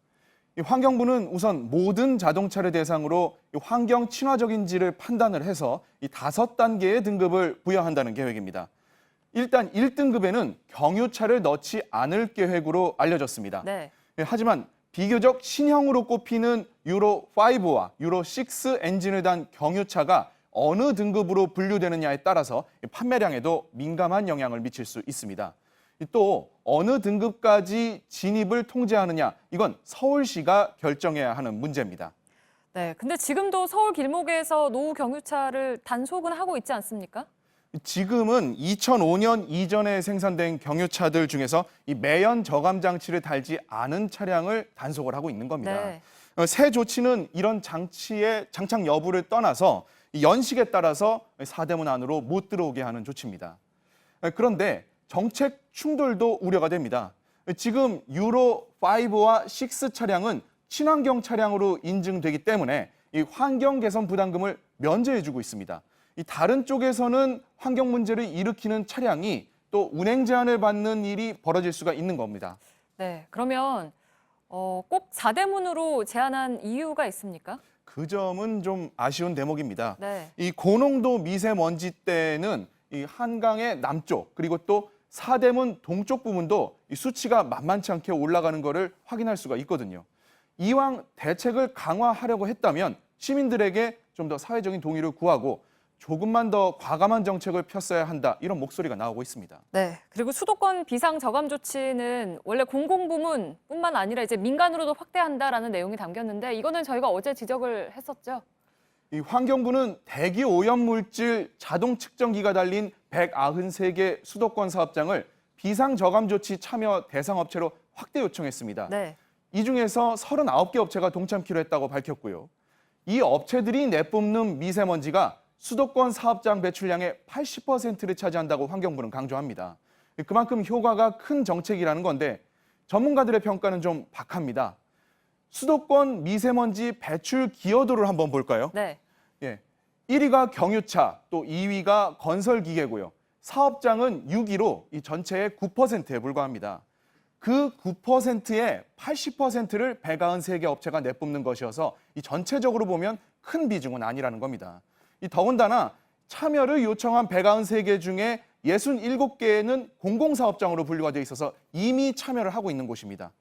환경부는 우선 모든 자동차를 대상으로 환경 친화적인지를 판단을 해서 이 5단계의 등급을 부여한다는 계획입니다. 일단 1등급에는 경유차를 넣지 않을 계획으로 알려졌습니다. 네. 하지만 비교적 신형으로 꼽히는 유로5와 유로6 엔진을 단 경유차가 어느 등급으로 분류되느냐에 따라서 판매량에도 민감한 영향을 미칠 수 있습니다. 또 어느 등급까지 진입을 통제하느냐, 이건 서울시가 결정해야 하는 문제입니다. 네, 근데 지금도 서울 길목에서 노후 경유차를 단속은 하고 있지 않습니까? 지금은 2005년 이전에 생산된 경유차들 중에서 이 매연 저감 장치를 달지 않은 차량을 단속을 하고 있는 겁니다. 네. 새 조치는 이런 장치의 장착 여부를 떠나서 연식에 따라서 4대문 안으로 못 들어오게 하는 조치입니다. 그런데 정책 충돌도 우려가 됩니다. 지금 유로5와 6 차량은 친환경 차량으로 인증되기 때문에 이 환경 개선 부담금을 면제해주고 있습니다. 이 다른 쪽에서는 환경 문제를 일으키는 차량이 또 운행 제한을 받는 일이 벌어질 수가 있는 겁니다. 네, 그러면 꼭 4대문으로 제한한 이유가 있습니까? 그 점은 좀 아쉬운 대목입니다. 네. 이 고농도 미세먼지 때는 이 한강의 남쪽 그리고 또 사대문 동쪽 부분도 이 수치가 만만치 않게 올라가는 것을 확인할 수가 있거든요. 이왕 대책을 강화하려고 했다면 시민들에게 좀 더 사회적인 동의를 구하고 조금만 더 과감한 정책을 폈어야 한다 이런 목소리가 나오고 있습니다. 네, 그리고 수도권 비상 저감 조치는 원래 공공부문뿐만 아니라 이제 민간으로도 확대한다라는 내용이 담겼는데 이거는 저희가 어제 지적을 했었죠. 이 환경부는 대기 오염 물질 자동 측정기가 달린 193개 수도권 사업장을 비상 저감 조치 참여 대상 업체로 확대 요청했습니다. 네. 이 중에서 39개 업체가 동참키로 했다고 밝혔고요. 이 업체들이 내뿜는 미세먼지가 수도권 사업장 배출량의 80%를 차지한다고 환경부는 강조합니다. 그만큼 효과가 큰 정책이라는 건데 전문가들의 평가는 좀 박합니다. 수도권 미세먼지 배출 기여도를 한번 볼까요? 네. 1위가 경유차, 또 2위가 건설기계고요. 사업장은 6위로 이 전체의 9%에 불과합니다. 그 9%의 80%를 193개 업체가 내뿜는 것이어서 이 전체적으로 보면 큰 비중은 아니라는 겁니다. 더군다나 참여를 요청한 193개 중에 67개는 공공사업장으로 분류가 돼 있어서 이미 참여를 하고 있는 곳입니다.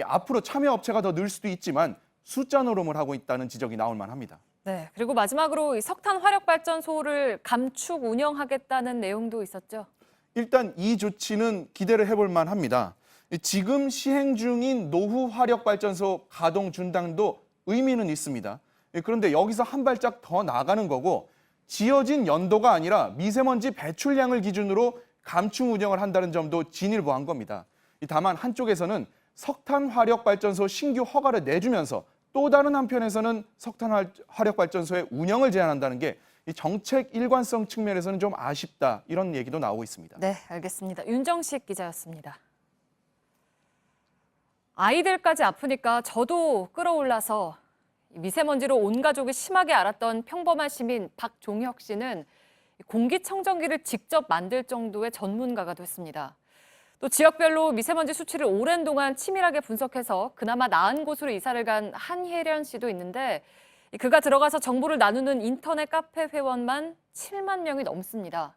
앞으로 참여 업체가 더 늘 수도 있지만 숫자 노름을 하고 있다는 지적이 나올 만합니다. 네, 그리고 마지막으로 이 석탄 화력발전소를 감축 운영하겠다는 내용도 있었죠. 일단 이 조치는 기대를 해볼 만합니다. 지금 시행 중인 노후 화력발전소 가동 중단도 의미는 있습니다. 그런데 여기서 한 발짝 더 나가는 거고 지어진 연도가 아니라 미세먼지 배출량을 기준으로 감축 운영을 한다는 점도 진일보한 겁니다. 다만 한쪽에서는 석탄 화력발전소 신규 허가를 내주면서 또 다른 한편에서는 석탄 화력발전소의 운영을 제한한다는 게 이 정책 일관성 측면에서는 좀 아쉽다 이런 얘기도 나오고 있습니다. 네, 알겠습니다. 윤정식 기자였습니다. 아이들까지 아프니까 저도 끌어올라서 미세먼지로 온 가족이 심하게 앓았던 평범한 시민 박종혁 씨는 공기청정기를 직접 만들 정도의 전문가가 됐습니다. 또 지역별로 미세먼지 수치를 오랜 동안 치밀하게 분석해서 그나마 나은 곳으로 이사를 간 한혜련 씨도 있는데 그가 들어가서 정보를 나누는 인터넷 카페 회원만 7만 명이 넘습니다.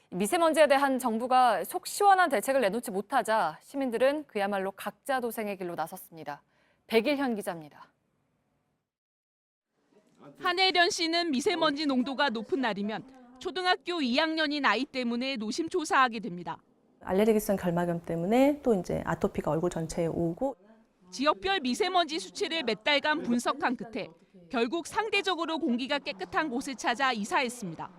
미세먼지에 대한 정부가 속 시원한 대책을 내놓지 못하자 시민들은 그야말로 각자 도생의 길로 나섰습니다. 백일현 기자입니다. 한혜련 씨는 미세먼지 농도가 높은 날이면 초등학교 2학년인 아이 때문에 노심초사하게 됩니다. 알레르기성 결막염 때문에 또 이제 아토피가 얼굴 전체에 오고 지역별 미세먼지 수치를 몇 달간 분석한 끝에 결국 상대적으로 공기가 깨끗한 곳을 찾아 이사했습니다.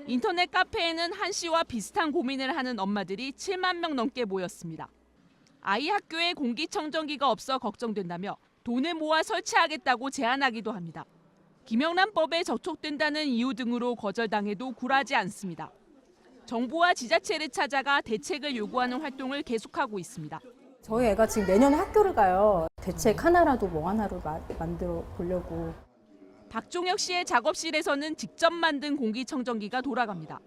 인터넷 카페에는 한 씨와 비슷한 고민을 하는 엄마들이 7만 명 넘게 모였습니다. 아이 학교에 공기청정기가 없어 걱정된다며 돈을 모아 설치하겠다고 제안하기도 합니다. 김영란법에 저촉된다는 이유 등으로 거절당해도 굴하지 않습니다. 정부와 지자체를 찾아가 대책을 요구하는 활동을 계속하고 있습니다. 저희 애가 지금 내년에 학교를 가요. 대책 하나라도 뭐 하나로 만들어 보려고. 박종혁 씨의 작업실에서는 직접 만든 공기청정기가 돌아갑니다.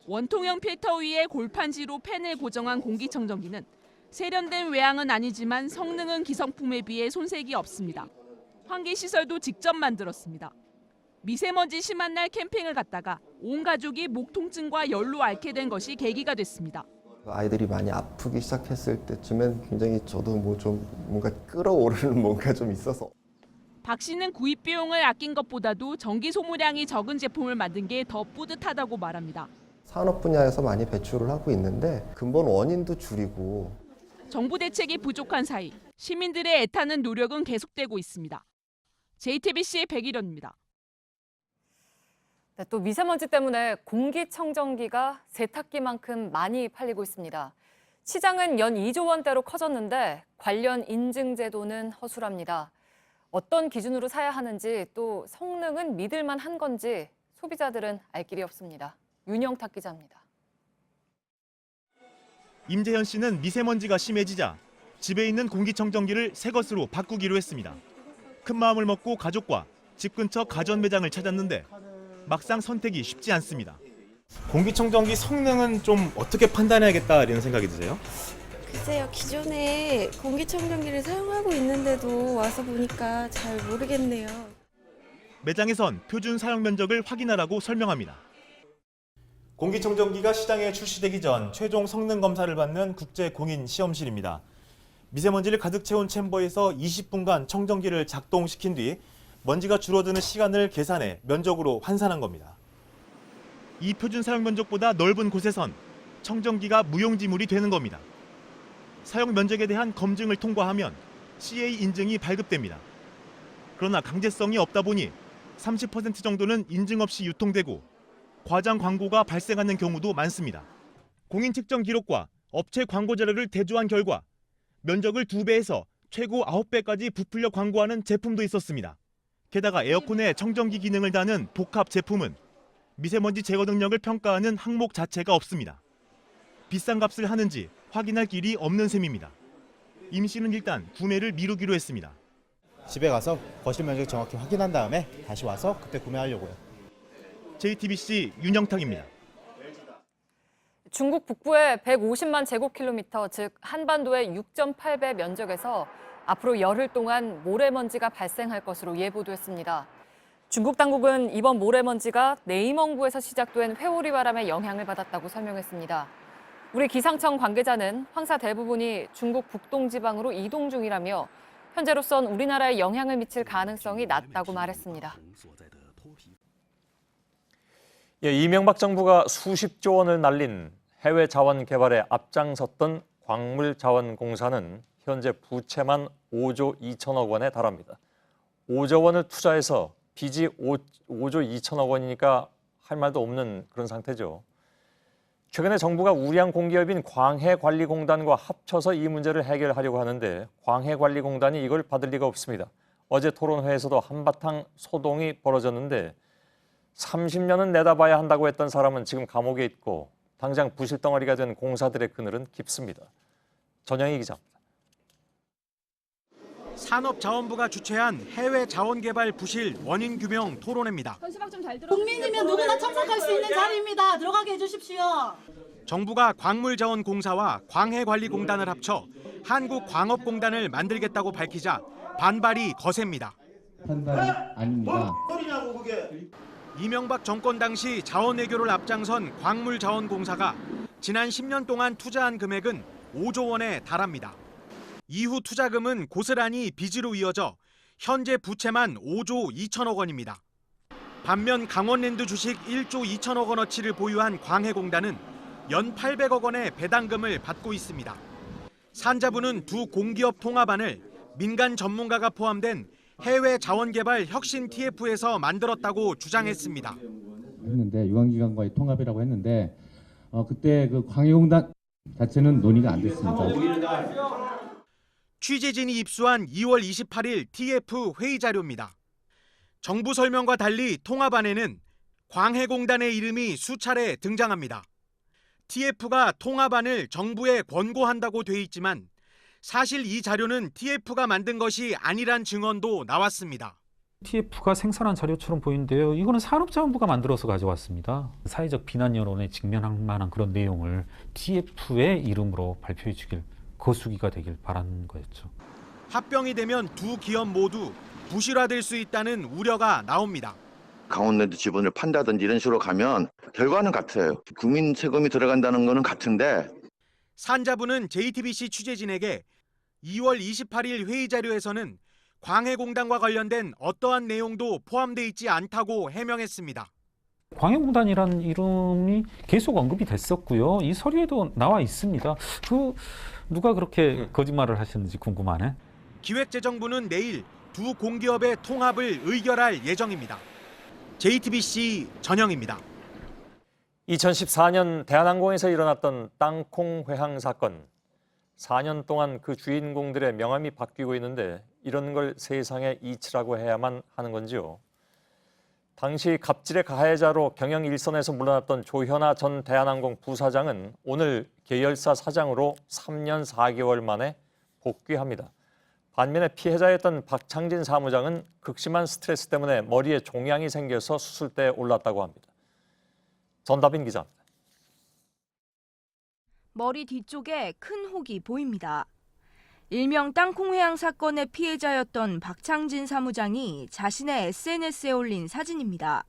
원통형 필터 위에 골판지로 팬을 고정한 공기청정기는 세련된 외양은 아니지만 성능은 기성품에 비해 손색이 없습니다. 환기시설도 직접 만들었습니다. 미세먼지 심한 날 캠핑을 갔다가 온 가족이 목 통증과 열로 앓게 된 것이 계기가 됐습니다. 아이들이 많이 아프기 시작했을 때쯤엔 굉장히 저도 뭔가 끌어오르는 뭔가 좀 있어서. 박 씨는 구입 비용을 아낀 것보다도 전기 소모량이 적은 제품을 만든 게 더 뿌듯하다고 말합니다. 산업 분야에서 많이 배출을 하고 있는데 근본 원인도 줄이고. 정부 대책이 부족한 사이 시민들의 애타는 노력은 계속되고 있습니다. JTBC 백일현입니다. 네, 또 미세먼지 때문에 공기청정기가 세탁기만큼 많이 팔리고 있습니다. 시장은 연 2조 원대로 커졌는데 관련 인증 제도는 허술합니다. 어떤 기준으로 사야 하는지 또 성능은 믿을만 한 건지 소비자들은 알 길이 없습니다. 윤영탁 기자입니다. 임재현 씨는 미세먼지가 심해지자 집에 있는 공기청정기를 새 것으로 바꾸기로 했습니다. 큰 마음을 먹고 가족과 집 근처 가전 매장을 찾았는데 막상 선택이 쉽지 않습니다. 공기청정기 성능은 좀 어떻게 판단해야겠다 이런 생각이 드세요? 글쎄요, 기존에 공기청정기를 사용하고 있는데도 와서 보니까 잘 모르겠네요. 매장에선 표준 사용 면적을 확인하라고 설명합니다. 공기청정기가 시장에 출시되기 전 최종 성능 검사를 받는 국제공인시험실입니다. 미세먼지를 가득 채운 챔버에서 20분간 청정기를 작동시킨 뒤 먼지가 줄어드는 시간을 계산해 면적으로 환산한 겁니다. 이 표준 사용 면적보다 넓은 곳에선 청정기가 무용지물이 되는 겁니다. 사용 면적에 대한 검증을 통과하면 CA 인증이 발급됩니다. 그러나 강제성이 없다 보니 30% 정도는 인증 없이 유통되고 과장 광고가 발생하는 경우도 많습니다. 공인 측정 기록과 업체 광고 자료를 대조한 결과 면적을 2배에서 최고 9배까지 부풀려 광고하는 제품도 있었습니다. 게다가 에어컨에 청정기 기능을 다는 복합 제품은 미세먼지 제거 능력을 평가하는 항목 자체가 없습니다. 비싼 값을 하는지 확인할 길이 없는 셈입니다. 임 씨는 일단 구매를 미루기로 했습니다. 집에 가서 거실 면적 정확히 확인한 다음에 다시 와서 그때 구매하려고요. JTBC 윤영탁입니다. 중국 북부의 150만 제곱킬로미터, 즉 한반도의 6.8배 면적에서 앞으로 열흘 동안 모래먼지가 발생할 것으로 예보됐습니다. 중국 당국은 이번 모래먼지가 내이멍부에서 시작된 회오리 바람의 영향을 받았다고 설명했습니다. 우리 기상청 관계자는 황사 대부분이 중국 북동지방으로 이동 중이라며 현재로선 우리나라에 영향을 미칠 가능성이 낮다고 말했습니다. 예, 이명박 정부가 수십조 원을 날린 해외 자원 개발에 앞장섰던 광물자원공사는 현재 부채만 5조 2천억 원에 달합니다. 5조 원을 투자해서 빚이 5조 2천억 원이니까 할 말도 없는 그런 상태죠. 최근에 정부가 우량 공기업인 광해관리공단과 합쳐서 이 문제를 해결하려고 하는데 광해관리공단이 이걸 받을 리가 없습니다. 어제 토론회에서도 한바탕 소동이 벌어졌는데 30년은 내다봐야 한다고 했던 사람은 지금 감옥에 있고 당장 부실덩어리가 된 공사들의 그늘은 깊습니다. 전영희 기자입니다. 산업자원부가 주최한 해외 자원개발 부실 원인 규명 토론회입니다. 국민이면 누구나 참석할 수 있는 자리입니다. 들어가게 해주십시오. 정부가 광물자원공사와 광해관리공단을 합쳐 한국광업공단을 만들겠다고 밝히자 반발이 거셉니다. 판단이 아닙니다. 이명박 정권 당시 자원외교를 앞장선 광물자원공사가 지난 10년 동안 투자한 금액은 5조 원에 달합니다. 이후 투자금은 고스란히 빚으로 이어져 현재 부채만 5조 2천억 원입니다. 반면 강원랜드 주식 1조 2천억 원어치를 보유한 광해공단은 연 800억 원의 배당금을 받고 있습니다. 산자부는 두 공기업 통합안을 민간 전문가가 포함된 해외 자원개발 혁신 TF에서 만들었다고 주장했습니다. 했는데 유관기관과의 통합이라고 했는데 그때 그 광해공단 자체는 논의가 안 됐습니다. 취재진이 입수한 2월 28일 TF 회의 자료입니다. 정부 설명과 달리 통합안에는 광해공단의 이름이 수차례 등장합니다. TF가 통합안을 정부에 권고한다고 돼 있지만 사실 이 자료는 TF가 만든 것이 아니란 증언도 나왔습니다. TF가 생산한 자료처럼 보이는데요. 이거는 산업자원부가 만들어서 가져왔습니다. 사회적 비난 여론에 직면할 만한 그런 내용을 TF의 이름으로 발표해 주길, 거수기가 되길 바라는 거였죠. 합병이 되면 두 기업 모두 부실화될 수 있다는 우려가 나옵니다. 강원랜드 지분을 판다든지 이런 식으로 가면 결과는 같아요. 국민 세금이 들어간다는 거는 같은데. 산자부는 JTBC 취재진에게 2월 28일 회의 자료에서는 광해공단과 관련된 어떠한 내용도 포함되어 있지 않다고 해명했습니다. 광해공단이라는 이름이 계속 언급이 됐었고요. 이 서류에도 나와 있습니다. 누가 그렇게 거짓말을 하셨는지 궁금하네. 기획재정부는 내일 두 공기업의 통합을 의결할 예정입니다. JTBC 전영입니다. 2014년 대한항공에서 일어났던 땅콩 회항 사건. 4년 동안 그 주인공들의 명함이 바뀌고 있는데 이런 걸 세상에 이치라고 해야만 하는 건지요. 당시 갑질의 가해자로 경영 일선에서 물러났던 조현아 전 대한항공 부사장은 오늘 계열사 사장으로 3년 4개월 만에 복귀합니다. 반면에 피해자였던 박창진 사무장은 극심한 스트레스 때문에 머리에 종양이 생겨서 수술대에 올랐다고 합니다. 전다빈 기자입니다. 머리 뒤쪽에 큰 혹이 보입니다. 일명 땅콩회항 사건의 피해자였던 박창진 사무장이 자신의 SNS에 올린 사진입니다.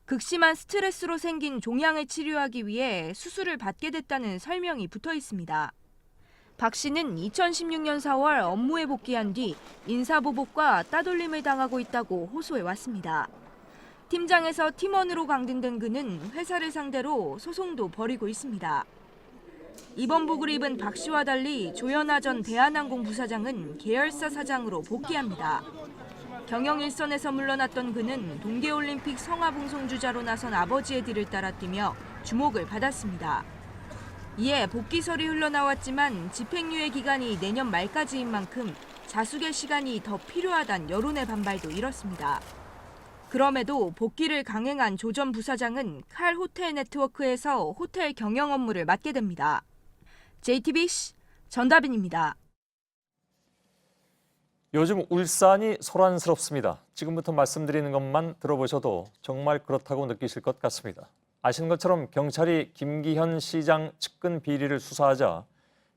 극심한 스트레스로 생긴 종양을 치료하기 위해 수술을 받게 됐다는 설명이 붙어 있습니다. 박 씨는 2016년 4월 업무에 복귀한 뒤 인사보복과 따돌림을 당하고 있다고 호소해 왔습니다. 팀장에서 팀원으로 강등된 그는 회사를 상대로 소송도 벌이고 있습니다. 이번 복을 입은 박 씨와 달리 조현아 전 대한항공 부사장은 계열사 사장으로 복귀합니다. 경영 일선에서 물러났던 그는 동계올림픽 성화봉송주자로 나선 아버지의 뒤를 따라 뛰며 주목을 받았습니다. 이에 복귀설이 흘러나왔지만 집행유예 기간이 내년 말까지인 만큼 자숙의 시간이 더 필요하단 여론의 반발도 일었습니다. 그럼에도 복귀를 강행한 조 전 부사장은 칼 호텔 네트워크에서 호텔 경영 업무를 맡게 됩니다. JTBC 전다빈입니다. 요즘 울산이 소란스럽습니다. 지금부터 말씀드리는 것만 들어보셔도 정말 그렇다고 느끼실 것 같습니다. 아시는 것처럼 경찰이 김기현 시장 측근 비리를 수사하자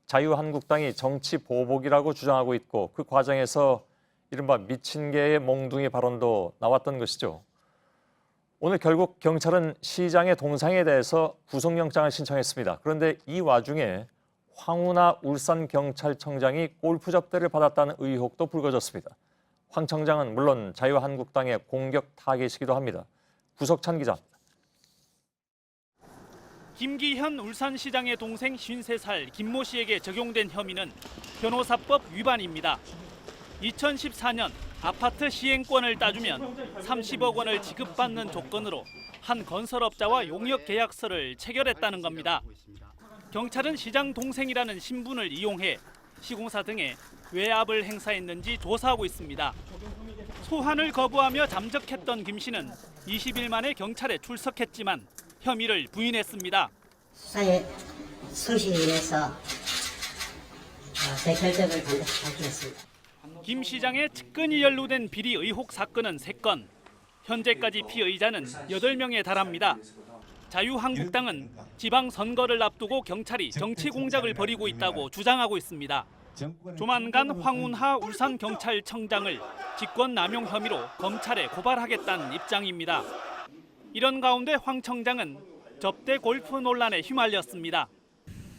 자유한국당이 정치 보복이라고 주장하고 있고 그 과정에서 이른바 미친 개의 몽둥이 발언도 나왔던 것이죠. 오늘 결국 경찰은 시장의 동생에 대해서 구속영장을 신청했습니다. 그런데 이 와중에 황운하 울산경찰청장이 골프 접대를 받았다는 의혹도 불거졌습니다. 황 청장은 물론 자유한국당의 공격 타겟이기도 합니다. 구석찬 기자입니다. 김기현 울산시장의 동생 53살 김모 씨에게 적용된 혐의는 변호사법 위반입니다. 2014년 아파트 시행권을 따주면 30억 원을 지급받는 조건으로 한 건설업자와 용역 계약서를 체결했다는 겁니다. 경찰은 시장 동생이라는 신분을 이용해 시공사 등에 외압을 행사했는지 조사하고 있습니다. 소환을 거부하며 잠적했던 김 씨는 20일 만에 경찰에 출석했지만 혐의를 부인했습니다. 수사에 성실히 인해서 제 결정을 반드시 밝히겠습니다. 김 시장의 측근이 연루된 비리 의혹 사건은 3건, 현재까지 피의자는 8명에 달합니다. 자유한국당은 지방선거를 앞두고 경찰이 정치 공작을 벌이고 있다고 주장하고 있습니다. 조만간 황운하 울산경찰청장을 직권남용 혐의로 검찰에 고발하겠다는 입장입니다. 이런 가운데 황 청장은 접대 골프 논란에 휘말렸습니다.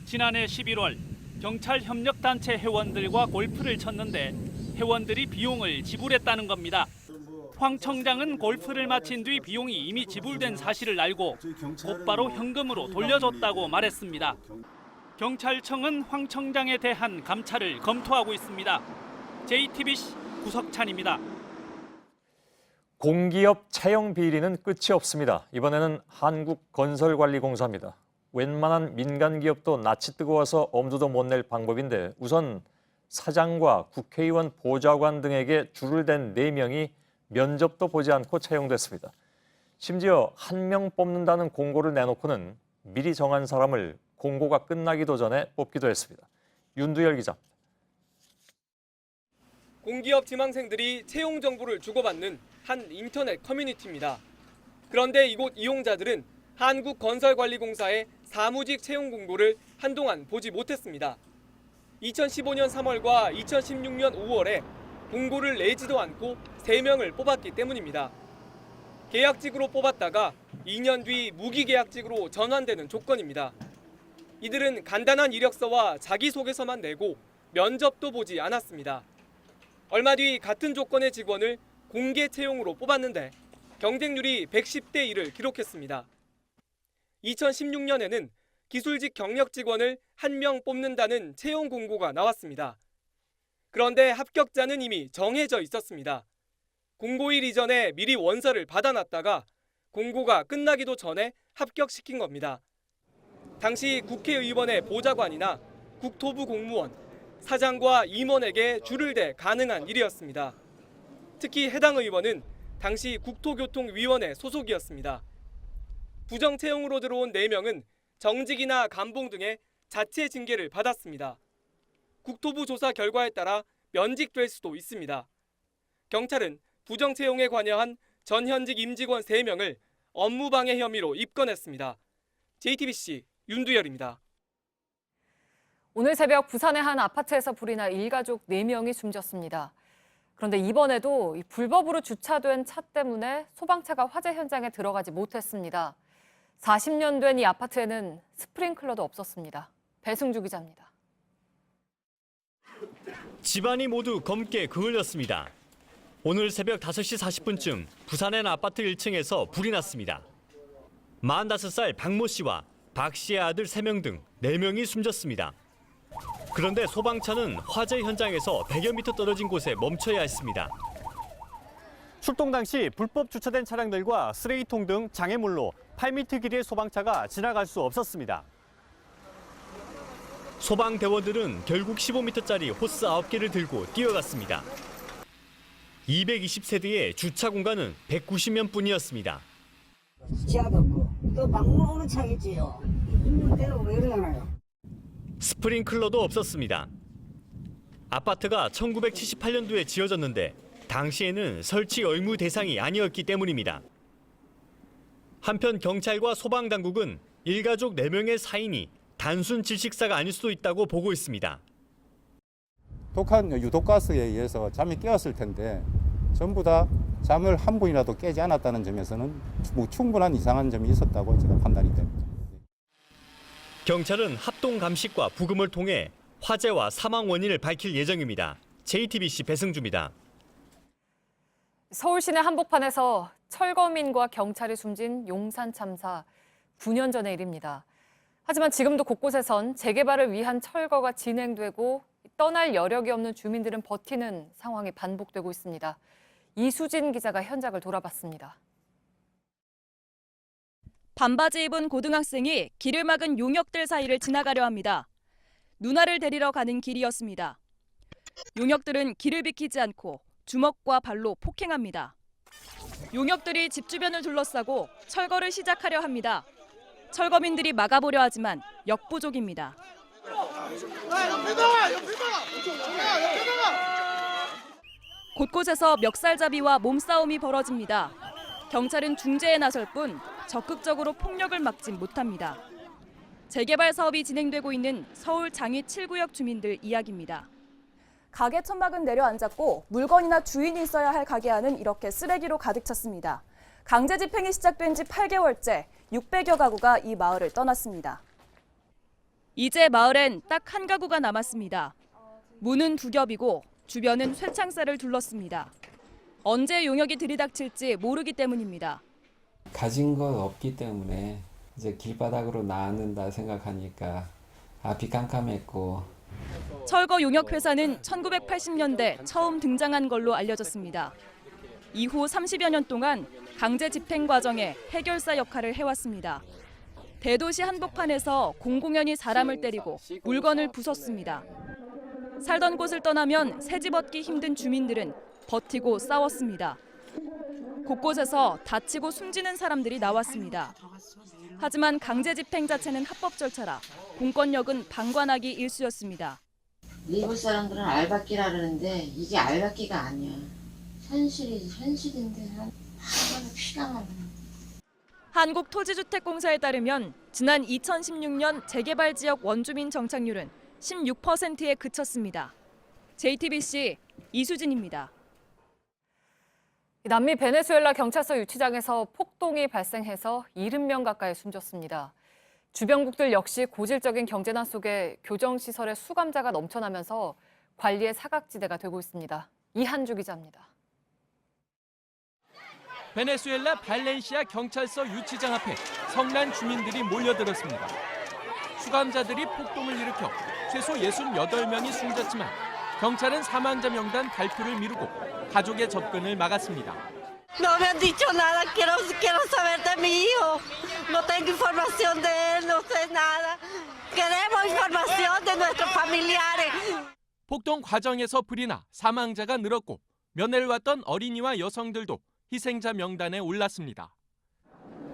지난해 11월 경찰 협력단체 회원들과 골프를 쳤는데 회원들이 비용을 지불했다는 겁니다. 황 청장은 골프를 마친 뒤 비용이 이미 지불된 사실을 알고 곧바로 현금으로 돌려줬다고 말했습니다. 경찰청은 황 청장에 대한 감찰을 검토하고 있습니다. JTBC 구석찬입니다. 공기업 채용 비리는 끝이 없습니다. 이번에는 한국건설관리공사입니다. 웬만한 민간 기업도 낯이 뜨거워서 엄두도 못 낼 방법인데 우선 사장과 국회의원 보좌관 등에게 줄을 댄 4명이 면접도 보지 않고 채용됐습니다. 심지어 1명 뽑는다는 공고를 내놓고는 미리 정한 사람을 공고가 끝나기도 전에 뽑기도 했습니다. 윤두열 기자입니다. 공기업 지망생들이 채용 정보를 주고받는 한 인터넷 커뮤니티입니다. 그런데 이곳 이용자들은 한국건설관리공사의 사무직 채용 공고를 한동안 보지 못했습니다. 2015년 3월과 2016년 5월에 공고를 내지도 않고 3명을 뽑았기 때문입니다. 계약직으로 뽑았다가 2년 뒤 무기계약직으로 전환되는 조건입니다. 이들은 간단한 이력서와 자기소개서만 내고 면접도 보지 않았습니다. 얼마 뒤 같은 조건의 직원을 공개 채용으로 뽑았는데 경쟁률이 110대 1을 기록했습니다. 2016년에는 기술직 경력 직원을 1명 뽑는다는 채용 공고가 나왔습니다. 그런데 합격자는 이미 정해져 있었습니다. 공고일 이전에 미리 원서를 받아놨다가 공고가 끝나기도 전에 합격시킨 겁니다. 당시 국회의원의 보좌관이나 국토부 공무원, 사장과 임원에게 줄을 대 가능한 일이었습니다. 특히 해당 의원은 당시 국토교통위원회 소속이었습니다. 부정 채용으로 들어온 4명은 정직이나 감봉 등의 자체 징계를 받았습니다. 국토부 조사 결과에 따라 면직될 수도 있습니다. 경찰은 부정 채용에 관여한 전현직 임직원 3명을 업무방해 혐의로 입건했습니다. JTBC 윤두열입니다. 오늘 새벽 부산의 한 아파트에서 불이 나 일가족 4명이 숨졌습니다. 그런데 이번에도 불법으로 주차된 차 때문에 소방차가 화재 현장에 들어가지 못했습니다. 40년 된 이 아파트에는 스프링클러도 없었습니다. 배승주 기자입니다. 집안이 모두 검게 그을렸습니다. 오늘 새벽 5시 40분쯤 부산의 한 아파트 1층에서 불이 났습니다. 45살 박모 씨와 박 씨의 아들 3명 등 4명이 숨졌습니다. 그런데 소방차는 화재 현장에서 100여 미터 떨어진 곳에 멈춰야 했습니다. 출동 당시 불법 주차된 차량들과 쓰레기통 등 장애물로 8m 길이의 소방차가 지나갈 수 없었습니다. 소방대원들은 결국 15m짜리 호스 9개를 들고 뛰어갔습니다. 220세대의 주차 공간은 190면 뿐이었습니다. 지하도 없고 또 막물 오는 차겠지요. 있는 데로 왜 그러나요? 스프링클러도 없었습니다. 아파트가 1978년도에 지어졌는데 당시에는 설치 의무 대상이 아니었기 때문입니다. 한편 경찰과 소방당국은 일가족 4명의 사인이 단순 질식사가 아닐 수도 있다고 보고 있습니다. 독한 유독가스에 의해서 잠이 깨었을 텐데 전부 다 잠을 한 분이라도 깨지 않았다는 점에서는 충분한 이상한 점이 있었다고 제가 판단이 됩니다. 경찰은 합동 감식과 부검을 통해 화재와 사망 원인을 밝힐 예정입니다. JTBC 배승주입니다. 서울 시내 한복판에서 철거민과 경찰이 숨진 용산 참사 9년 전의 일입니다. 하지만 지금도 곳곳에선 재개발을 위한 철거가 진행되고 떠날 여력이 없는 주민들은 버티는 상황이 반복되고 있습니다. 이수진 기자가 현장을 돌아봤습니다. 반바지 입은 고등학생이 길을 막은 용역들 사이를 지나가려 합니다. 누나를 데리러 가는 길이었습니다. 용역들은 길을 비키지 않고 주먹과 발로 폭행합니다. 용역들이 집 주변을 둘러싸고 철거를 시작하려 합니다. 철거민들이 막아보려 하지만 역부족입니다. 곳곳에서 멱살잡이와 몸싸움이 벌어집니다. 경찰은 중재에 나설 뿐 적극적으로 폭력을 막진 못합니다. 재개발 사업이 진행되고 있는 서울 장위 7구역 주민들 이야기입니다. 가게 천막은 내려앉았고 물건이나 주인이 있어야 할 가게 안은 이렇게 쓰레기로 가득 찼습니다. 강제 집행이 시작된 지 8개월째 600여 가구가 이 마을을 떠났습니다. 이제 마을엔 딱 한 가구가 남았습니다. 문은 두 겹이고 주변은 쇠창살을 둘렀습니다. 언제 용역이 들이닥칠지 모르기 때문입니다. 가진 건 없기 때문에 이제 길바닥으로 나앉는다 생각하니까 앞이 깜깜했고. 철거 용역 회사는 1980년대 처음 등장한 걸로 알려졌습니다. 이후 30여 년 동안 강제 집행 과정에 해결사 역할을 해왔습니다. 대도시 한복판에서 공공연히 사람을 때리고 물건을 부쉈습니다. 살던 곳을 떠나면 새집 얻기 힘든 주민들은 버티고 싸웠습니다. 곳곳에서 다치고 숨지는 사람들이 나왔습니다. 하지만 강제 집행 자체는 합법 절차라 공권력은 방관하기 일쑤였습니다. 일부 사람들은 알박기라 그러는데 이게 알박기가 아니야. 현실인데 한 피가 나네. 한국토지주택공사에 따르면 지난 2016년 재개발 지역 원주민 정착률은 16%에 그쳤습니다. JTBC 이수진입니다. 남미 베네수엘라 경찰서 유치장에서 폭동이 발생해서 70명 가까이 숨졌습니다. 주변국들 역시 고질적인 경제난 속에 교정시설의 수감자가 넘쳐나면서 관리의 사각지대가 되고 있습니다. 이한주 기자입니다. 베네수엘라 발렌시아 경찰서 유치장 앞에 성난 주민들이 몰려들었습니다. 수감자들이 폭동을 일으켜 최소 68명이 숨졌지만 경찰은 사망자 명단 발표를 미루고 가족의 접근을 막았습니다. No me han dicho nada. Quiero saber de mi hijo. No tengo información de él. No sé nada. Queremos información de nuestros familiares. 폭동 과정에서 불이 나 사망자가 늘었고 면회를 왔던 어린이와 여성들도 희생자 명단에 올랐습니다.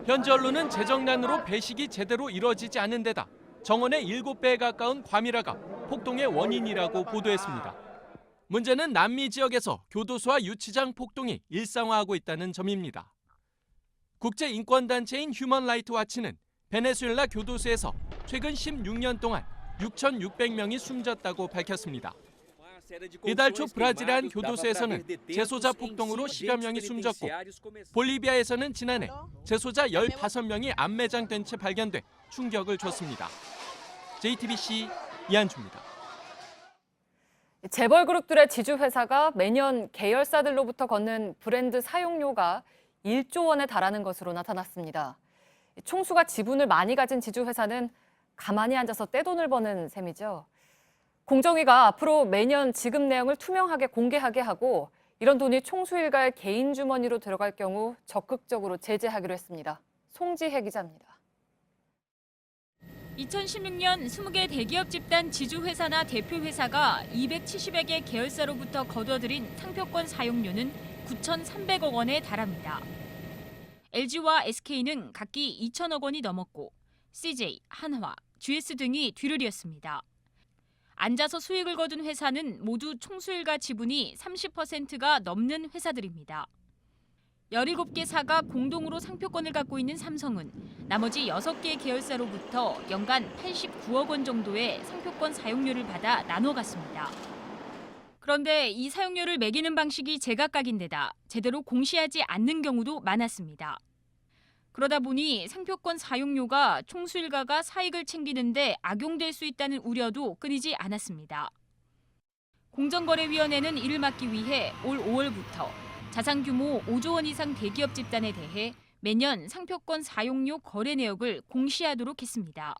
현지 언론은 재정난으로 배식이 제대로 이뤄지지 않은 데다 정원의 7배에 가까운 과밀화가 폭동의 원인이라고 보도했습니다. 문제는 남미 지역에서 교도소와 유치장 폭동이 일상화하고 있다는 점입니다. 국제인권단체인 휴먼 라이트 와치는 베네수엘라 교도소에서 최근 16년 동안 6,600명이 숨졌다고 밝혔습니다. 이달 초 브라질의 한 교도소에서는 재소자 폭동으로 10여 명이 숨졌고 볼리비아에서는 지난해 재소자 15명이 안매장된 채 발견돼 충격을 줬습니다. JTBC 이한주입니다. 재벌 그룹들의 지주회사가 매년 계열사들로부터 걷는 브랜드 사용료가 1조 원에 달하는 것으로 나타났습니다. 총수가 지분을 많이 가진 지주회사는 가만히 앉아서 떼돈을 버는 셈이죠. 공정위가 앞으로 매년 지급 내용을 투명하게 공개하게 하고 이런 돈이 총수 일가의 개인 주머니로 들어갈 경우 적극적으로 제재하기로 했습니다. 송지혜 기자입니다. 2016년 20개 대기업 집단 지주회사나 대표회사가 270여 개 계열사로부터 거둬들인 상표권 사용료는 9,300억 원에 달합니다. LG와 SK는 각기 2천억 원이 넘었고 CJ, 한화, GS 등이 뒤를 이었습니다. 앉아서 수익을 거둔 회사는 모두 총수일가 지분이 30%가 넘는 회사들입니다. 17개사가 공동으로 상표권을 갖고 있는 삼성은 나머지 6개 계열사로부터 연간 89억 원 정도의 상표권 사용료를 받아 나눠 갔습니다. 그런데 이 사용료를 매기는 방식이 제각각인데다 제대로 공시하지 않는 경우도 많았습니다. 그러다 보니 상표권 사용료가 총수 일가가 사익을 챙기는데 악용될 수 있다는 우려도 끊이지 않았습니다. 공정거래위원회는 이를 막기 위해 올 5월부터 자산 규모 5조 원 이상 대기업 집단에 대해 매년 상표권 사용료 거래 내역을 공시하도록 했습니다.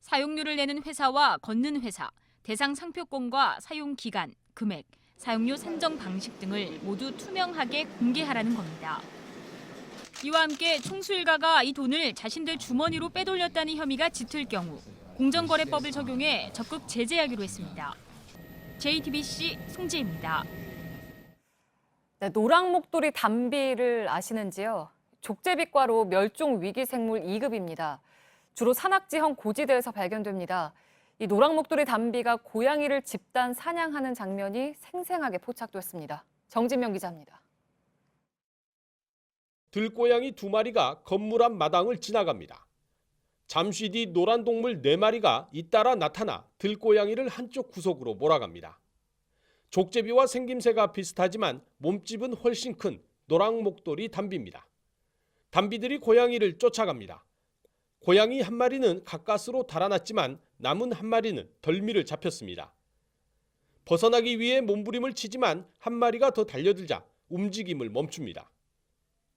사용료를 내는 회사와 걷는 회사, 대상 상표권과 사용 기간, 금액, 사용료 산정 방식 등을 모두 투명하게 공개하라는 겁니다. 이와 함께 총수 일가가 이 돈을 자신들 주머니로 빼돌렸다는 혐의가 짙을 경우 공정거래법을 적용해 적극 제재하기로 했습니다. JTBC 송지혜입니다. 네, 노랑목도리 담비를 아시는지요? 족제비과로 멸종 위기 생물 2급입니다. 주로 산악지형 고지대에서 발견됩니다. 이 노랑목도리 담비가 고양이를 집단 사냥하는 장면이 생생하게 포착됐습니다. 정진명 기자입니다. 들고양이 2마리가 건물 앞 마당을 지나갑니다. 잠시 뒤 노란 동물 4마리가 잇따라 나타나 들고양이를 한쪽 구석으로 몰아갑니다. 족제비와 생김새가 비슷하지만 몸집은 훨씬 큰 노랑목도리 담비입니다. 담비들이 고양이를 쫓아갑니다. 고양이 한 마리는 가까스로 달아났지만 남은 한 마리는 덜미를 잡혔습니다. 벗어나기 위해 몸부림을 치지만 한 마리가 더 달려들자 움직임을 멈춥니다.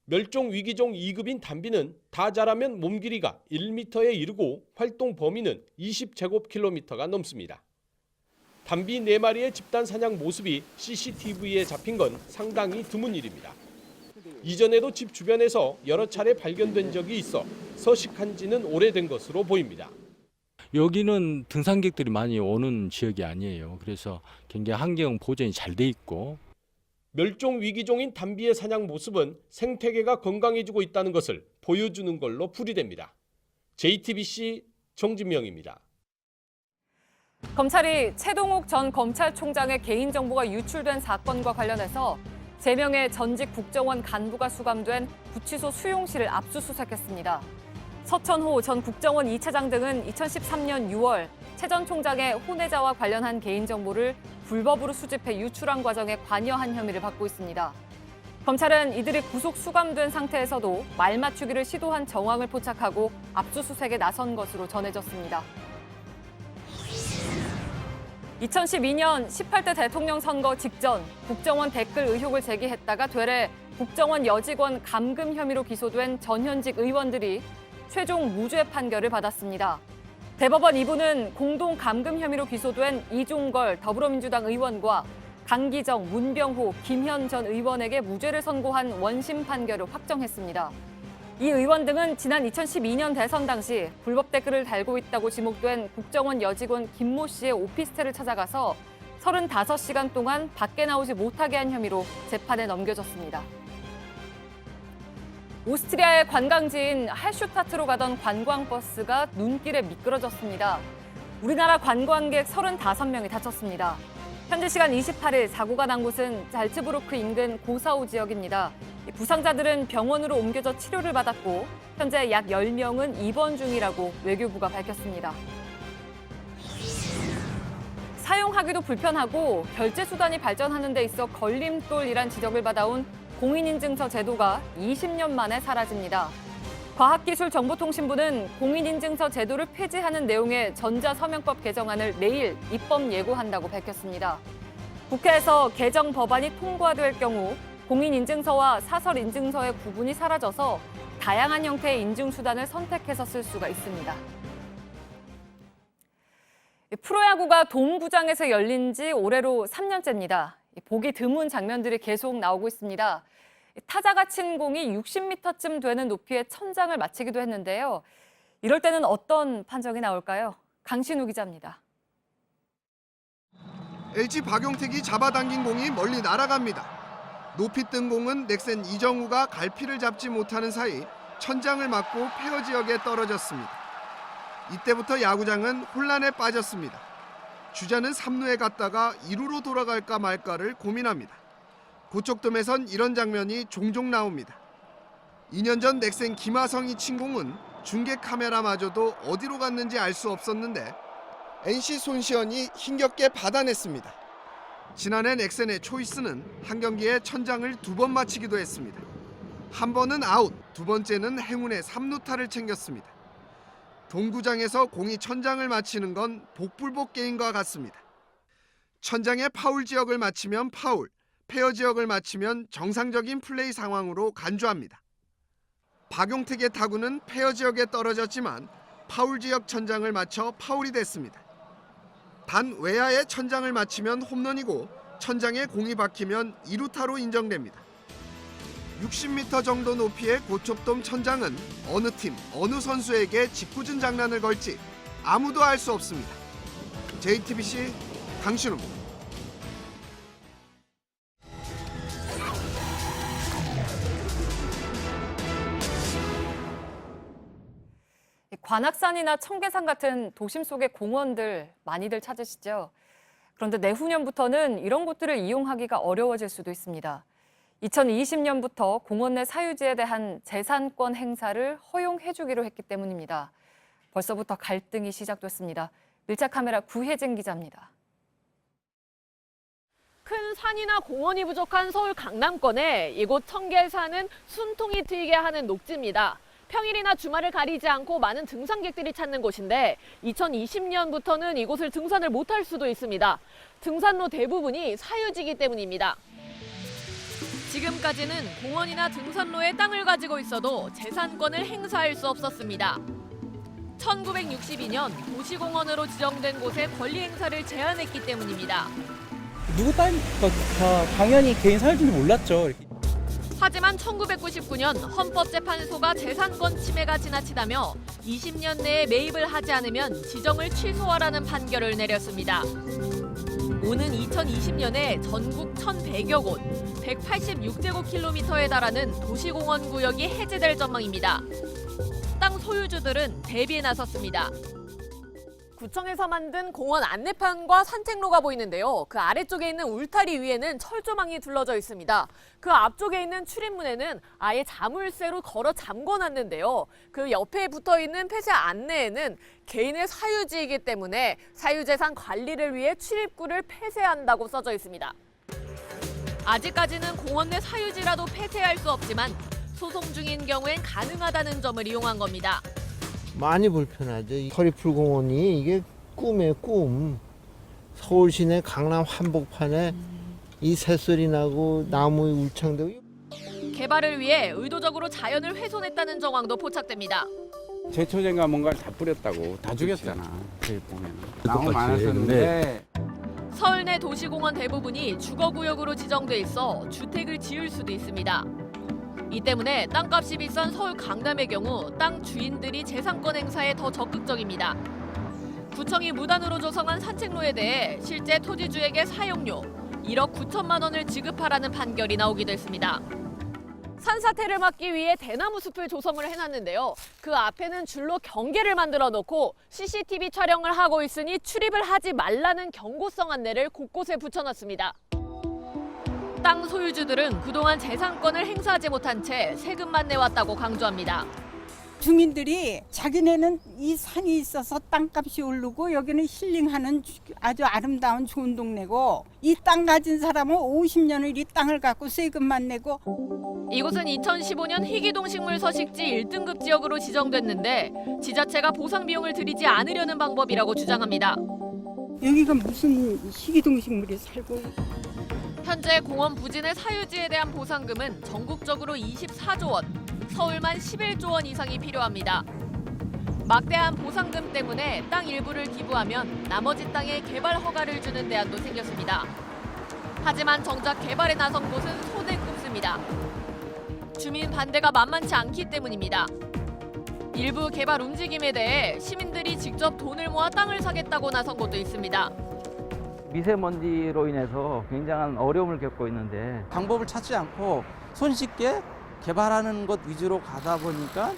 멸종 위기종 2급인 담비는 다 자라면 몸 길이가 1m에 이르고 활동 범위는 20제곱킬로미터가 넘습니다. 담비 4마리의 집단 사냥 모습이 CCTV에 잡힌 건 상당히 드문 일입니다. 이전에도 집 주변에서 여러 차례 발견된 적이 있어 서식한 지는 오래된 것으로 보입니다. 여기는 등산객들이 많이 오는 지역이 아니에요. 그래서 굉장히 환경 보존이 잘 돼 있고 멸종 위기종인 담비의 사냥 모습은 생태계가 건강해지고 있다는 것을 보여주는 걸로 풀이됩니다. JTBC 정진명입니다. 검찰이 최동욱 전 검찰총장의 개인정보가 유출된 사건과 관련해서 3명의 전직 국정원 간부가 수감된 구치소 수용실을 압수수색했습니다. 서천호 전 국정원 2차장 등은 2013년 6월 최 전 총장의 혼외자와 관련한 개인정보를 불법으로 수집해 유출한 과정에 관여한 혐의를 받고 있습니다. 검찰은 이들이 구속 수감된 상태에서도 말 맞추기를 시도한 정황을 포착하고 압수수색에 나선 것으로 전해졌습니다. 2012년 18대 대통령 선거 직전 국정원 댓글 의혹을 제기했다가 되레 국정원 여직원 감금 혐의로 기소된 전현직 의원들이 최종 무죄 판결을 받았습니다. 대법원 2부는 공동 감금 혐의로 기소된 이종걸 더불어민주당 의원과 강기정, 문병호, 김현 전 의원에게 무죄를 선고한 원심 판결을 확정했습니다. 이 의원 등은 지난 2012년 대선 당시 불법 댓글을 달고 있다고 지목된 국정원 여직원 김모 씨의 오피스텔을 찾아가서 35시간 동안 밖에 나오지 못하게 한 혐의로 재판에 넘겨졌습니다. 오스트리아의 관광지인 할슈타트로 가던 관광버스가 눈길에 미끄러졌습니다. 우리나라 관광객 35명이 다쳤습니다. 현지 시간 28일 사고가 난 곳은 잘츠부르크 인근 고사우 지역입니다. 부상자들은 병원으로 옮겨져 치료를 받았고 현재 약 10명은 입원 중이라고 외교부가 밝혔습니다. 사용하기도 불편하고 결제 수단이 발전하는 데 있어 걸림돌이란 지적을 받아온 공인인증서 제도가 20년 만에 사라집니다. 과학기술정보통신부는 공인인증서 제도를 폐지하는 내용의 전자서명법 개정안을 내일 입법 예고한다고 밝혔습니다. 국회에서 개정 법안이 통과될 경우 공인인증서와 사설인증서의 구분이 사라져서 다양한 형태의 인증수단을 선택해서 쓸 수가 있습니다. 프로야구가 돔구장에서 열린 지 올해로 3년째입니다. 보기 드문 장면들이 계속 나오고 있습니다. 타자가 친 공이 60m쯤 되는 높이의 천장을 맞히기도 했는데요. 이럴 때는 어떤 판정이 나올까요? 강신우 기자입니다. LG 박용택이 잡아당긴 공이 멀리 날아갑니다. 높이 뜬 공은 넥센 이정우가 갈피를 잡지 못하는 사이 천장을 맞고 페어 지역에 떨어졌습니다. 이때부터 야구장은 혼란에 빠졌습니다. 주자는 3루에 갔다가 2루로 돌아갈까 말까를 고민합니다. 고척돔에선 이런 장면이 종종 나옵니다. 2년 전 넥센 김하성이 친 공은 중계 카메라마저도 어디로 갔는지 알 수 없었는데 NC 손시현이 힘겹게 받아냈습니다. 지난해 넥센의 초이스는 한 경기에 천장을 2번 맞히기도 했습니다. 한 번은 아웃, 두 번째는 행운의 3루타를 챙겼습니다. 동구장에서 공이 천장을 맞히는 건 복불복 게임과 같습니다. 천장의 파울 지역을 맞히면 파울, 페어 지역을 맞히면 정상적인 플레이 상황으로 간주합니다. 박용택의 타구는 페어 지역에 떨어졌지만 파울 지역 천장을 맞춰 파울이 됐습니다. 단 외야의 천장을 맞히면 홈런이고 천장에 공이 박히면 2루타로 인정됩니다. 60m 정도 높이의 고척돔 천장은 어느 팀, 어느 선수에게 짓궂은 장난을 걸지 아무도 알 수 없습니다. JTBC 강신우입니다. 관악산이나 청계산 같은 도심 속의 공원들 많이들 찾으시죠? 그런데 내후년부터는 이런 곳들을 이용하기가 어려워질 수도 있습니다. 2020년부터 공원 내 사유지에 대한 재산권 행사를 허용해주기로 했기 때문입니다. 벌써부터 갈등이 시작됐습니다. 밀착 카메라 구혜진 기자입니다. 큰 산이나 공원이 부족한 서울 강남권에 이곳 청계산은 숨통이 트이게 하는 녹지입니다. 평일이나 주말을 가리지 않고 많은 등산객들이 찾는 곳인데 2020년부터는 이곳을 등산을 못할 수도 있습니다. 등산로 대부분이 사유지이기 때문입니다. 지금까지는 공원이나 등산로에 땅을 가지고 있어도 재산권을 행사할 수 없었습니다. 1962년 도시공원으로 지정된 곳에 권리 행사를 제한했기 때문입니다. 누구 땅이니까 당연히 개인 사유지인지 몰랐죠. 하지만 1999년 헌법재판소가 재산권 침해가 지나치다며 20년 내에 매입을 하지 않으면 지정을 취소하라는 판결을 내렸습니다. 오는 2020년에 전국 1,100여 곳, 186제곱킬로미터에 달하는 도시공원 구역이 해제될 전망입니다. 땅 소유주들은 대비에 나섰습니다. 구청에서 만든 공원 안내판과 산책로가 보이는데요. 그 아래쪽에 있는 울타리 위에는 철조망이 둘러져 있습니다. 그 앞쪽에 있는 출입문에는 아예 자물쇠로 걸어 잠궈놨는데요. 그 옆에 붙어있는 폐쇄 안내에는 개인의 사유지이기 때문에 사유재산 관리를 위해 출입구를 폐쇄한다고 써져 있습니다. 아직까지는 공원 내 사유지라도 폐쇄할 수 없지만 소송 중인 경우엔 가능하다는 점을 이용한 겁니다. 많이 불편하죠. 서리풀 공원이 이게 꿈이에요, 꿈. 서울 시내 강남 한복판에 이 새소리 나고 나무 울창되고. 개발을 위해 의도적으로 자연을 훼손했다는 정황도 포착됩니다. 제초제가 뭔가를 다 뿌렸다고 다 죽였잖아. 저기 보면 나무 많았었는데. 서울 내 도시공원 대부분이 주거구역으로 지정돼 있어 주택을 지을 수도 있습니다. 이 때문에 땅값이 비싼 서울 강남의 경우 땅 주인들이 재산권 행사에 더 적극적입니다. 구청이 무단으로 조성한 산책로에 대해 실제 토지주에게 사용료 1억 9천만 원을 지급하라는 판결이 나오기도 했습니다. 산사태를 막기 위해 대나무 숲을 조성을 해놨는데요. 그 앞에는 줄로 경계를 만들어 놓고 CCTV 촬영을 하고 있으니 출입을 하지 말라는 경고성 안내를 곳곳에 붙여놨습니다. 땅 소유주들은 그동안 재산권을 행사하지 못한 채 세금만 내왔다고 강조합니다. 주민들이 자기네는 이 산이 있어서 땅값이 오르고 여기는 힐링하는 아주 아름다운 좋은 동네고 이 땅 가진 사람은 50년을 이 땅을 갖고 세금만 내고. 이곳은 2015년 희귀동식물 서식지 1등급 지역으로 지정됐는데 지자체가 보상 비용을 들이지 않으려는 방법이라고 주장합니다. 여기가 무슨 희귀동식물이 살고. 현재 공원 부진의 사유지에 대한 보상금은 전국적으로 24조 원, 서울만 11조 원 이상이 필요합니다. 막대한 보상금 때문에 땅 일부를 기부하면 나머지 땅에 개발 허가를 주는 대안도 생겼습니다. 하지만 정작 개발에 나선 곳은 손에 꼽습니다. 주민 반대가 만만치 않기 때문입니다. 일부 개발 움직임에 대해 시민들이 직접 돈을 모아 땅을 사겠다고 나선 곳도 있습니다. 미세먼지로 인해서 굉장한 어려움을 겪고 있는데 방법을 찾지 않고 손쉽게 개발하는 것 위주로 가다 보니까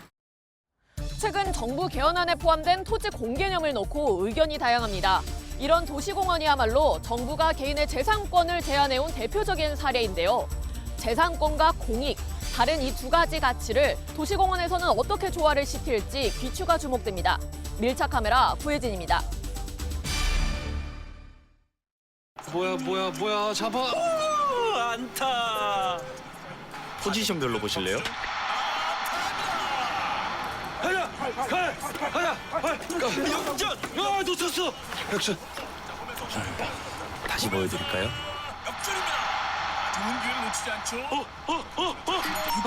최근 정부 개헌안에 포함된 토지 공개념을 놓고 의견이 다양합니다. 이런 도시공원이야말로 정부가 개인의 재산권을 제한해온 대표적인 사례인데요. 재산권과 공익, 다른 이 두 가지 가치를 도시공원에서는 어떻게 조화를 시킬지 귀추가 주목됩니다. 밀착 카메라 구혜진입니다. 뭐야 잡아. 오, 안타. 포지션별로 보실래요? 가자. 역전. 놓쳤어. 역전. 다시 보여드릴까요? 좋은 기회를 놓치지 않죠.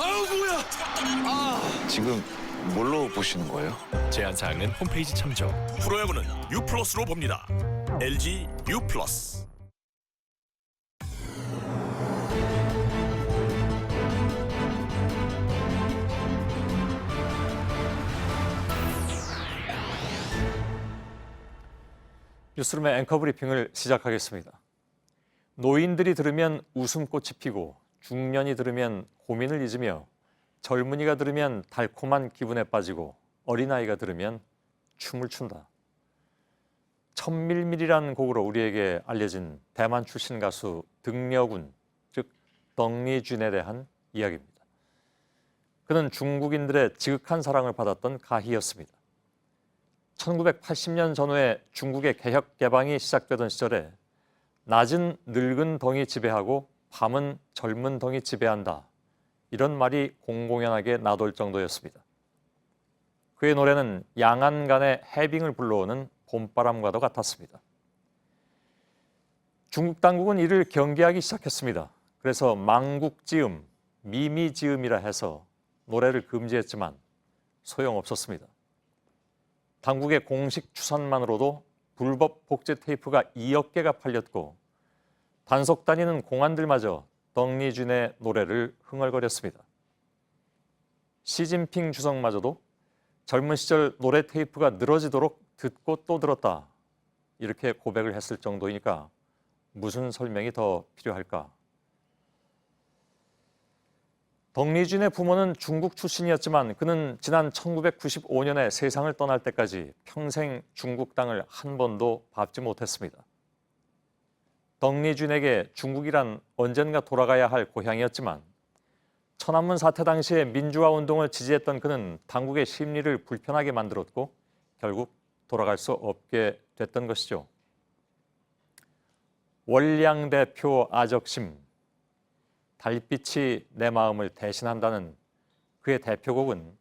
아유 뭐야. 지금 뭘로 보시는 거예요? 제한 사항은 홈페이지 참조. 프로야구는 U+로 봅니다. LG U+. 뉴스룸의 앵커 브리핑을 시작하겠습니다. 노인들이 들으면 웃음꽃이 피고 중년이 들으면 고민을 잊으며 젊은이가 들으면 달콤한 기분에 빠지고 어린아이가 들으면 춤을 춘다. 천밀밀이라는 곡으로 우리에게 알려진 대만 출신 가수 등려군, 즉 덩리준에 대한 이야기입니다. 그는 중국인들의 지극한 사랑을 받았던 가희였습니다. 1980년 전후에 중국의 개혁 개방이 시작되던 시절에 낮은 늙은 덩이 지배하고 밤은 젊은 덩이 지배한다. 이런 말이 공공연하게 나돌 정도였습니다. 그의 노래는 양안간의 해빙을 불러오는 봄바람과도 같았습니다. 중국 당국은 이를 경계하기 시작했습니다. 그래서 망국지음, 미미지음이라 해서 노래를 금지했지만 소용없었습니다. 당국의 공식 추산만으로도 불법 복제 테이프가 2억 개가 팔렸고 단속 다니는 공안들마저 덩리준의 노래를 흥얼거렸습니다. 시진핑 주석마저도 젊은 시절 노래 테이프가 늘어지도록 듣고 또 들었다 이렇게 고백을 했을 정도이니까 무슨 설명이 더 필요할까? 덩리준의 부모는 중국 출신이었지만 그는 지난 1995년에 세상을 떠날 때까지 평생 중국 땅을 한 번도 밟지 못했습니다. 덩리준에게 중국이란 언젠가 돌아가야 할 고향이었지만 천안문 사태 당시에 민주화 운동을 지지했던 그는 당국의 심리를 불편하게 만들었고 결국 돌아갈 수 없게 됐던 것이죠. 월량대표 아적심, 달빛이 내 마음을 대신한다는 그의 대표곡은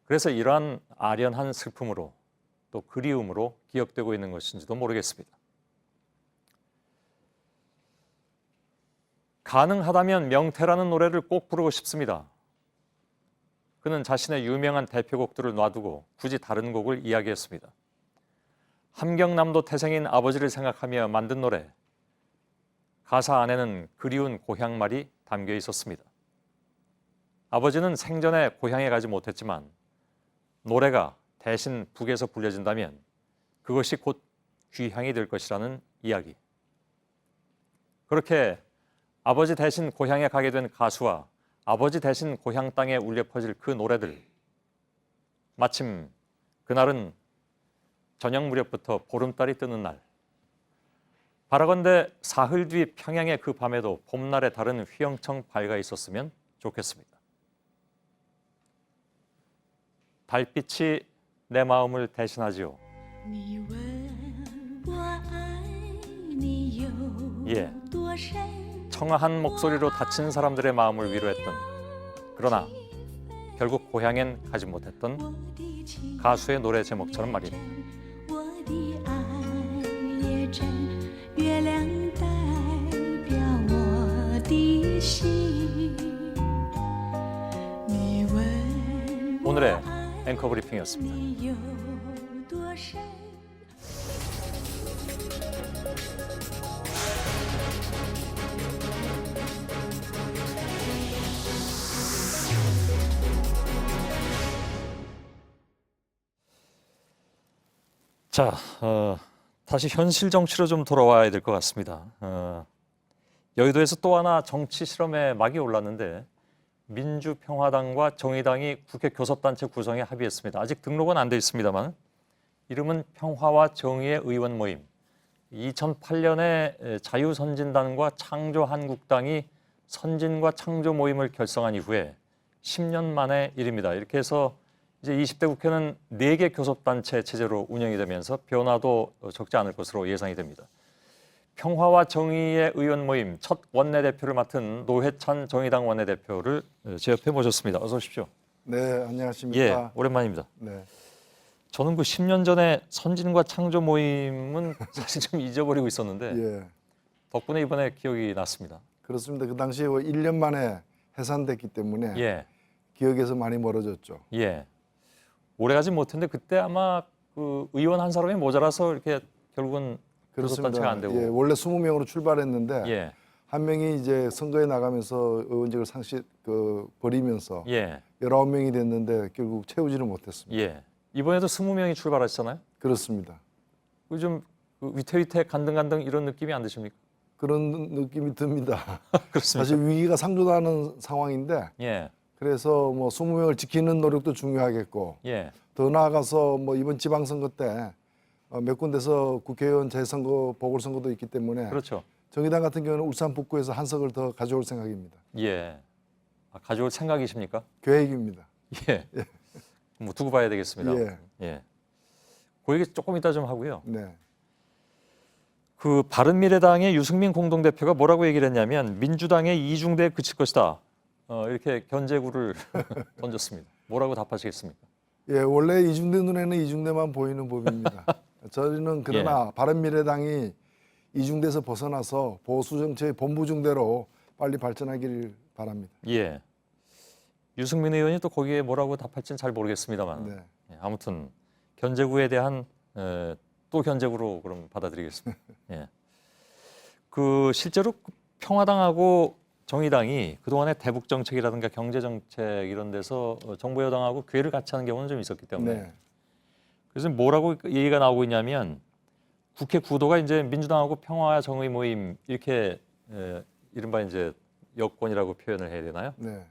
그래서 이러한 아련한 슬픔으로 또 그리움으로 기억되고 있는 것인지도 모르겠습니다. 가능하다면 명태라는 노래를 꼭 부르고 싶습니다. 그는 자신의 유명한 대표곡들을 놔두고 굳이 다른 곡을 이야기했습니다. 함경남도 태생인 아버지를 생각하며 만든 노래, 가사 안에는 그리운 고향 말이 담겨 있었습니다. 아버지는 생전에 고향에 가지 못했지만 노래가 대신 북에서 불려진다면 그것이 곧 귀향이 될 것이라는 이야기. 그렇게 아버지 대신 고향에 가게 된 가수와 아버지 대신 고향 땅에 울려 퍼질 그 노래들. 마침 그날은 저녁 무렵부터 보름달이 뜨는 날. 바라건대 사흘 뒤 평양의 그 밤에도 봄날에 다른 휘영청 밝아 있었으면 좋겠습니다. 달빛이 내 마음을 대신하지요. 예, 청아한 목소리로 다친 사람들의 마음을 위로했던, 그러나 결국 고향엔 가지 못했던 가수의 노래 제목처럼 말입니다. 오늘의 앵커 브리핑이었습니다. 자, 다시 현실 정치로 좀 돌아와야 될 것 같습니다. 여의도에서 또 하나 정치 실험의 막이 올랐는데 민주평화당과 정의당이 국회 교섭단체 구성에 합의했습니다. 아직 등록은 안 돼 있습니다만 이름은 평화와 정의의 의원 모임. 2008년에 자유선진당과 창조한국당이 선진과 창조 모임을 결성한 이후에 10년 만의 일입니다. 이렇게 해서 이제 20대 국회는 4개 교섭단체 체제로 운영이 되면서 변화도 적지 않을 것으로 예상이 됩니다. 평화와 정의의 의원 모임 첫 원내대표를 맡은 노회찬 정의당 원내대표를 제 옆에 모셨습니다. 어서 오십시오. 네, 안녕하십니까. 예, 오랜만입니다. 네. 저는 그 10년 전에 선진과 창조 모임은 사실 좀 잊어버리고 있었는데 예. 덕분에 이번에 기억이 났습니다. 그렇습니다. 그 당시에 1년 만에 해산됐기 때문에 예. 기억에서 많이 멀어졌죠. 예. 오래가지 못했는데 그때 아마 그 의원 한 사람이 모자라서 이렇게 결국은 교섭단체가 안 되고. 예, 원래 20명으로 출발했는데 예. 한 명이 이제 선거에 나가면서 의원직을 버리면서 19명이 됐는데 결국 채우지를 못했습니다. 예. 이번에도 20명이 출발하셨잖아요. 그렇습니다. 좀 위태위태 간등간등 이런 느낌이 안 드십니까? 그런 느낌이 듭니다. 그렇습니다. 사실 위기가 상존하는 상황인데 예. 그래서 뭐 20명을 지키는 노력도 중요하겠고 예. 더 나아가서 뭐 이번 지방선거 때 몇 군데서 국회의원 재선거 보궐선거도 있기 때문에 그렇죠. 정의당 같은 경우는 울산 북구에서 한 석을 더 가져올 생각입니다. 예. 가져올 생각이십니까? 계획입니다. 예. 뭐 두고 봐야 되겠습니다. 예. 예. 그 얘기 조금 이따 좀 하고요. 네. 그 바른미래당의 유승민 공동대표가 뭐라고 얘기를 했냐면 민주당의 이중대에 그칠 것이다. 이렇게 견제구를 던졌습니다. 뭐라고 답하시겠습니까? 예, 원래 이중대 눈에는 이중대만 보이는 법입니다. 저희는 그러나 바른미래당이 이중대에서 벗어나서 보수 정치의 본부 중대로 빨리 발전하기를 바랍니다. 예. 유승민 의원이 또 거기에 뭐라고 답할지는 잘 모르겠습니다만 네. 아무튼 견제구에 대한 또 견제구로 그럼 받아들이겠습니다. 예. 그 실제로 평화당하고 정의당이 그동안의 대북 정책이라든가 경제 정책 이런 데서 정부 여당하고 궤를 같이 하는 경우는 좀 있었기 때문에 네. 그래서 뭐라고 얘기가 나오고 있냐면 국회 구도가 이제 민주당하고 평화와 정의 모임 이렇게 이른바 이제 여권이라고 표현을 해야 되나요? 네.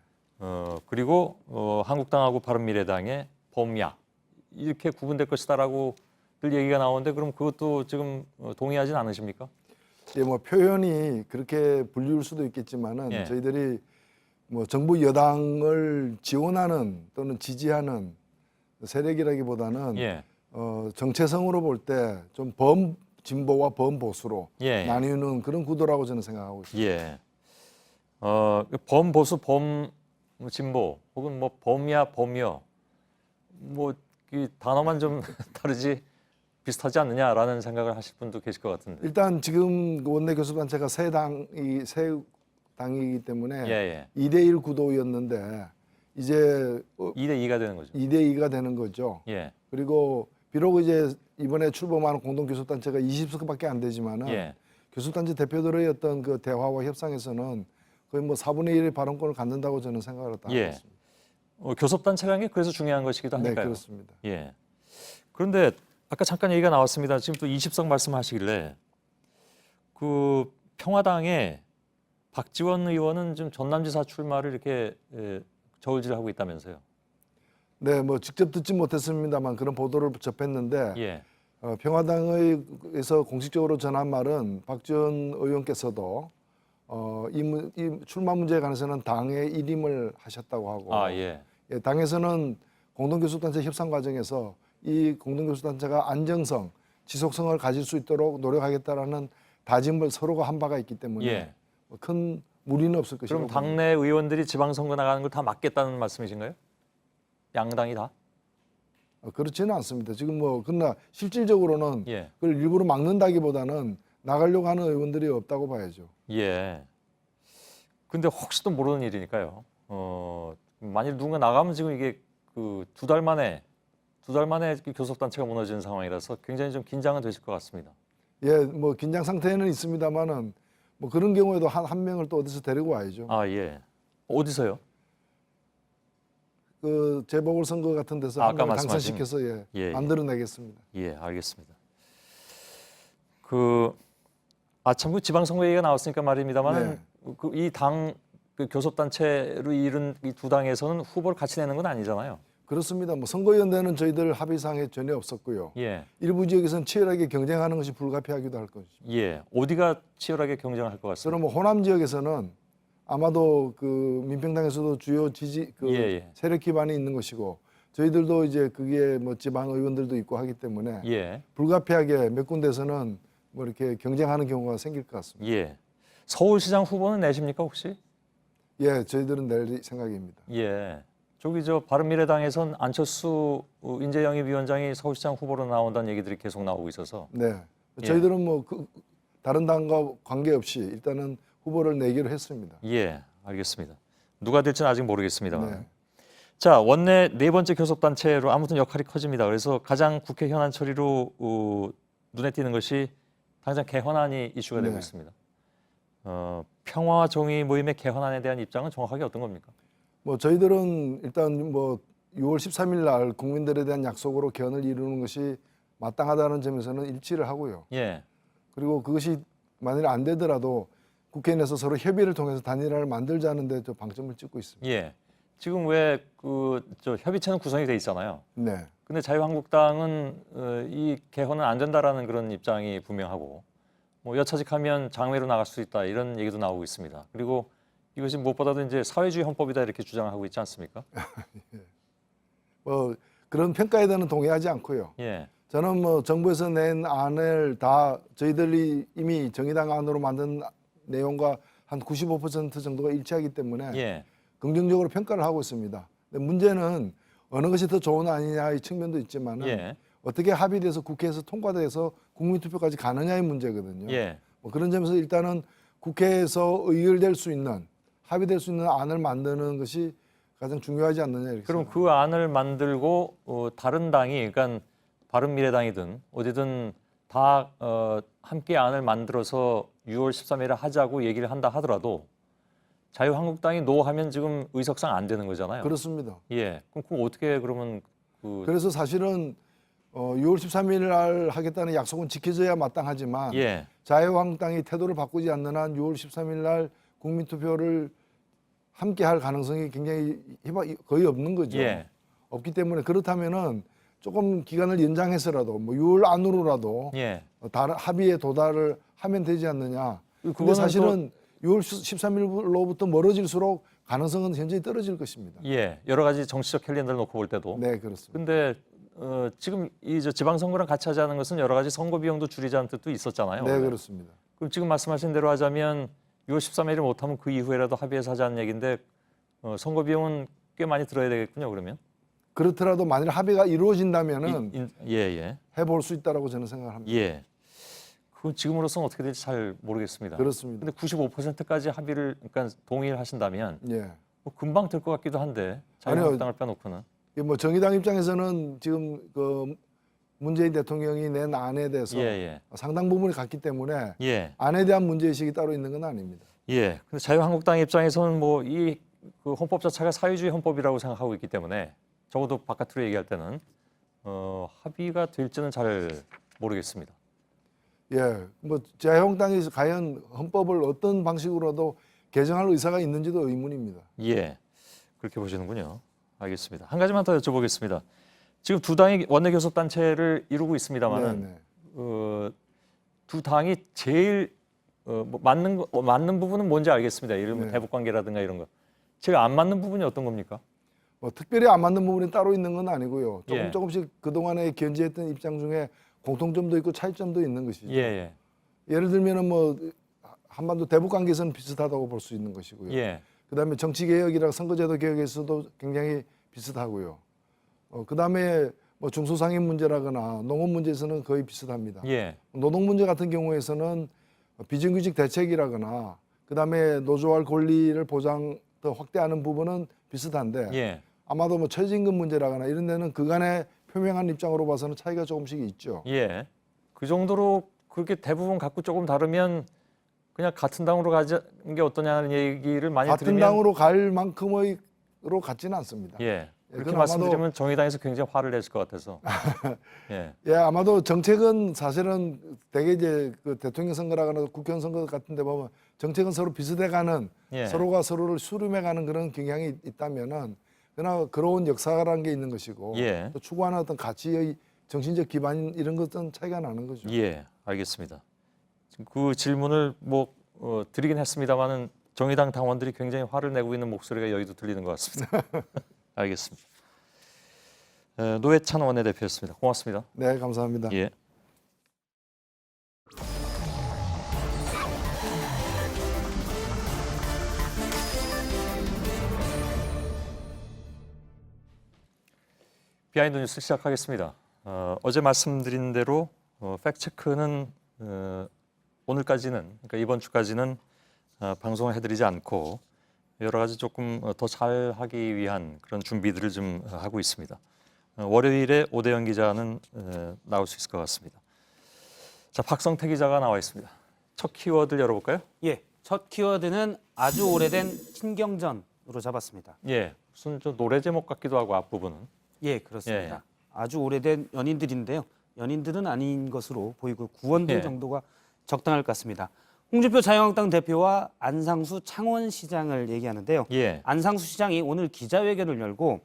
그리고 한국당하고 바른미래당의 범야 이렇게 구분될 것이다라고 늘 얘기가 나오는데 그럼 그것도 지금 동의하진 않으십니까? 예, 뭐 표현이 그렇게 불리울 수도 있겠지만은 예. 저희들이 뭐 정부 여당을 지원하는 또는 지지하는 세력이라기보다는 예. 정체성으로 볼 때 좀 범진보와 범보수로 예. 나뉘는 그런 구도라고 저는 생각하고 있습니다. 예. 범보수, 범진보 혹은 뭐 범야, 범여 뭐 이 단어만 좀 다르지 비슷하지 않느냐라는 생각을 하실 분도 계실 것 같은데. 일단 지금 원내 교섭단체가 세 당이기 때문에 예. 2대1 구도였는데 이제 2대2가 되는 거죠. 2대2가 되는 거죠. 예. 그리고 비록 이제 이번에 출범하는 공동교섭단체가 20석밖에 안 되지만은 예. 교섭단체 대표들의 어떤 그 대화와 협상에서는 거의 뭐 4분의 1의 발언권을 갖는다고 저는 생각을 하고 예. 있습니다. 교섭단체라는 게 그래서 중요한 것이기도 하니까요. 네, 그렇습니다. 예. 그런데 아까 잠깐 얘기가 나왔습니다. 지금 또 20석 말씀하시길래 그 평화당의 박지원 의원은 지금 전남지사 출마를 이렇게 저울질하고 있다면서요. 네, 뭐 직접 듣지 못했습니다만 그런 보도를 접했는데 예. 평화당에서 공식적으로 전한 말은 박지원 의원께서도 이 출마 문제에 관해서는 당의 일임을 하셨다고 하고 예, 당에서는 공동교섭단체 협상 과정에서 이 공동교섭단체가 안정성, 지속성을 가질 수 있도록 노력하겠다라는 다짐을 서로가 한 바가 있기 때문에 큰 무리는 없을 것이라고 그럼 당내 의원들이 지방선거 나가는 걸 다 막겠다는 말씀이신가요? 양당이 다? 그렇지는 않습니다. 지금 그러나 실질적으로는 예. 그걸 일부러 막는다기보다는 나가려고 하는 의원들이 없다고 봐야죠. 예. 근데 혹시 또 모르는 일이니까요. 만일 누군가 나가면 지금 이게 그 두 달 만에 교섭단체가 무너지는 상황이라서 굉장히 좀 긴장은 되실 것 같습니다. 예, 긴장 상태는 있습니다만은 그런 경우에도 한 명을 또 어디서 데리고 와야죠. 예. 어디서요? 그 재보궐선거 같은 데서 한 명을 당선시켜서 만들어내겠습니다. 예, 알겠습니다. 참 그 지방선거 얘기가 나왔으니까 말입니다만 이 당 교섭단체로 이른 이 두 당에서는 후보를 같이 내는 건 아니잖아요. 그렇습니다. 선거위원회는 저희들 합의사항에 전혀 없었고요. 예. 일부 지역에서는 치열하게 경쟁하는 것이 불가피하기도 할 것이죠. 예. 어디가 치열하게 경쟁할 것 같습니다. 그럼 호남 지역에서는 아마도 그 민평당에서도 주요 지지 세력 기반이 있는 것이고 저희들도 이제 그게 지방 의원들도 있고 하기 때문에 불가피하게 몇 군데서는 이렇게 경쟁하는 경우가 생길 것 같습니다. 예. 서울시장 후보는 내십니까 혹시? 예, 저희들은 낼 생각입니다. 예. 저기 바른미래당에선 안철수 인재영입위원장이 서울시장 후보로 나온다는 얘기들이 계속 나오고 있어서. 네. 저희들은 다른 당과 관계없이 일단은 후보를 내기로 했습니다. 예, 알겠습니다. 누가 될지는 아직 모르겠습니다. 네. 자, 원내 네 번째 교섭단체로 아무튼 역할이 커집니다. 그래서 가장 국회 현안 처리로 눈에 띄는 것이 당장 개헌안이 이슈가 되고 있습니다. 평화와 정의 모임의 개헌안에 대한 입장은 정확하게 어떤 겁니까? 저희들은 일단 6월 13일 날 국민들에 대한 약속으로 개헌을 이루는 것이 마땅하다는 점에서는 일치를 하고요. 예. 그리고 그것이 만일 안 되더라도 국회 내에서 서로 협의를 통해서 단일화를 만들자는 데 방점을 찍고 있습니다. 예. 지금 왜 협의체는 구성이 돼 있잖아요. 네. 근데 자유한국당은 이 개헌은 안 된다라는 그런 입장이 분명하고 여차직하면 장외로 나갈 수 있다 이런 얘기도 나오고 있습니다. 그리고 이것이 무엇보다도 이제 사회주의 헌법이다 이렇게 주장하고 있지 않습니까? 그런 평가에 대해서는 동의하지 않고요. 예. 저는 정부에서 낸 안을 다 저희들이 이미 정의당 안으로 만든 내용과 한 95% 정도가 일치하기 때문에 긍정적으로 평가를 하고 있습니다. 근데 문제는 어느 것이 더 좋은 아니냐의 측면도 있지만은 어떻게 합의돼서 국회에서 통과돼서 국민투표까지 가느냐의 문제거든요. 그런 점에서 일단은 국회에서 의결될 수 있는 합의될 수 있는 안을 만드는 것이 가장 중요하지 않느냐 이렇게. 그럼 그 안을 만들고 다른 당이 그러니까 바른미래당이든 어디든 다 함께 안을 만들어서 6월 13일에 하자고 얘기를 한다 하더라도 자유한국당이 노하면 지금 의석상 안 되는 거잖아요. 그렇습니다. 예. 그럼 그거 어떻게 그러면 그래서 사실은 6월 13일 날 하겠다는 약속은 지켜져야 마땅하지만 자유한국당이 태도를 바꾸지 않는 한 6월 13일 날 국민투표를 함께 할 가능성이 굉장히 거의 없는 거죠. 없기 때문에 그렇다면은 조금 기간을 연장해서라도 6월 안으로라도 다른 합의에 도달을 하면 되지 않느냐. 근데 사실은 6월 13일로부터 멀어질수록 가능성은 현저히 떨어질 것입니다. 여러 가지 정치적 캘린더를 놓고 볼 때도. 네, 그렇습니다. 근데 지금 이 지방선거랑 같이 하자는 것은 여러 가지 선거 비용도 줄이자는 뜻도 있었잖아요. 네, 그렇습니다. 그럼 지금 말씀하신 대로 하자면 6월 13일을 못하면 그 이후에라도 합의해서 하자는 얘기인데 선거 비용은 꽤 많이 들어야 되겠군요. 그러면. 그렇더라도 만일 합의가 이루어진다면은 해볼 수 있다라고 저는 생각합니다. 그건 지금으로서는 어떻게 될지 잘 모르겠습니다. 그렇습니다. 근데 95%까지 합의를 그러니까 동의를 하신다면 금방 될 것 같기도 한데 자유한국당을 빼놓고는. 정의당 입장에서는 지금 문재인 대통령이 낸 안에 대해서 상당 부분이 같기 때문에 안에 대한 문제의식이 따로 있는 건 아닙니다. 근데 자유한국당 입장에서는 이 헌법 자체가 사회주의 헌법이라고 생각하고 있기 때문에 적어도 바깥으로 얘기할 때는 합의가 될지는 잘 모르겠습니다. 자유한국당이 과연 헌법을 어떤 방식으로도 개정할 의사가 있는지도 의문입니다. 그렇게 보시는군요. 알겠습니다. 한 가지만 더 여쭤보겠습니다. 지금 두 당이 원내교섭단체를 이루고 있습니다만 네. 두 당이 제일 뭐 맞는 부분은 뭔지 알겠습니다. 예를 들면 네. 대북관계라든가 이런 거. 제일 안 맞는 부분이 어떤 겁니까? 뭐 특별히 안 맞는 부분이 따로 있는 건 아니고요. 예. 조금씩 그동안에 견지했던 입장 중에 공통점도 있고 차이점도 있는 것이죠. 예. 예를 들면은 뭐 한반도 대북 관계에서는 비슷하다고 볼 수 있는 것이고요. 예. 그다음에 정치 개혁이랑 선거제도 개혁에서도 굉장히 비슷하고요. 그다음에 뭐 중소상인 문제라거나 농업 문제에서는 거의 비슷합니다. 예. 노동 문제 같은 경우에서는 비정규직 대책이라거나 그다음에 노조할 권리를 보장 더 확대하는 부분은 비슷한데 예. 아마도 뭐 최저임금 문제라거나 이런 데는 그간의 표명한 입장으로 봐서는 차이가 조금씩 있죠. 예. 그 정도로 그렇게 대부분 갖고 조금 다르면 그냥 같은 당으로 가는 게 어떠냐는 얘기를 많이 같은 들으면 당으로 갈 만큼의로 같지는 않습니다. 예. 그렇게 그건 말씀드리면 정의당에서 굉장히 화를 냈을 것 같아서. 예. 예, 아마도 정책은 사실은 대개 이제 그 대통령 선거라거나 국회의원 선거 같은 데 보면 정책은 서로 비슷해가는 예. 서로가 서로를 수렴해가는 그런 경향이 있다면은 그러나 그런 역사라는 게 있는 것이고 예. 또 추구하는 어떤 가치의 정신적 기반 이런 것은 차이가 나는 거죠. 예, 알겠습니다. 지금 그 질문을 뭐 드리긴 했습니다만은 정의당 당원들이 굉장히 화를 내고 있는 목소리가 여기도 들리는 것 같습니다. 알겠습니다. 노회찬 원내대표였습니다. 고맙습니다. 네, 감사합니다. 예. 비하인드 뉴스 시작하겠습니다. 어제 말씀드린 대로 팩트체크는 오늘까지는, 그러니까 이번 주까지는 방송을 해드리지 않고 여러 가지 조금 더 잘하기 위한 그런 준비들을 좀 하고 있습니다. 월요일에 오대영 기자는 나올 수 있을 것 같습니다. 자, 박성태 기자가 나와 있습니다. 첫 키워드를 열어볼까요? 예, 첫 키워드는 아주 오래된 신경전으로 잡았습니다. 예, 무슨 저 노래 제목 같기도 하고 앞부분은. 예, 그렇습니다. 예. 아주 오래된 연인들인데요. 연인들은 아닌 것으로 보이고 구원들 예. 정도가 적당할 것 같습니다. 홍준표 자유한국당 대표와 안상수 창원시장을 얘기하는데요. 예. 안상수 시장이 오늘 기자회견을 열고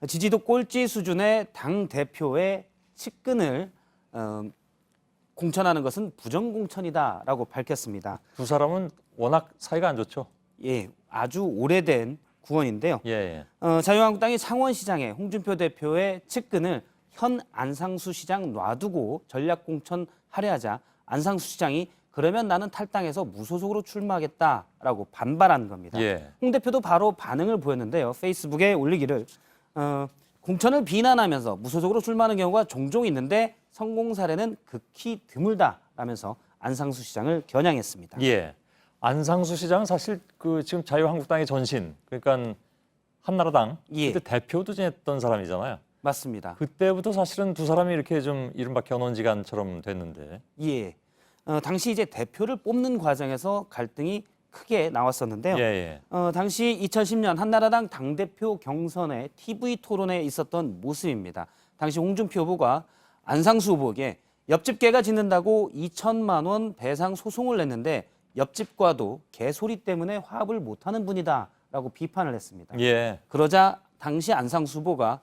지지도 꼴찌 수준의 당 대표의 측근을 공천하는 것은 부정공천이다라고 밝혔습니다. 두 사람은 워낙 사이가 안 좋죠. 예, 아주 오래된 구원인데요. 예. 자유한국당이 창원시장에 홍준표 대표의 측근을 현 안상수 시장 놔두고 전략공천 할애하자 안상수 시장이 그러면 나는 탈당해서 무소속으로 출마하겠다라고 반발한 겁니다. 예. 홍 대표도 바로 반응을 보였는데요. 페이스북에 올리기를 공천을 비난하면서 무소속으로 출마하는 경우가 종종 있는데 성공 사례는 극히 드물다라면서 안상수 시장을 겨냥했습니다. 예. 안상수 시장은 사실 그 지금 자유한국당의 전신, 그러니까 한나라당 예. 그때 대표도 지냈던 사람이잖아요. 맞습니다. 그때부터 사실은 두 사람이 이렇게 좀 이른바 견원지간처럼 됐는데. 예. 당시 이제 대표를 뽑는 과정에서 갈등이 크게 나왔었는데요. 예. 당시 2010년 한나라당 당대표 경선에 TV 토론에 있었던 모습입니다. 당시 홍준표 후보가 안상수 후보에게 옆집 개가 짖는다고 2천만 원 배상 소송을 냈는데 옆집과도 개소리 때문에 화합을 못하는 분이다라고 비판을 했습니다. 예. 그러자 당시 안상수 후보가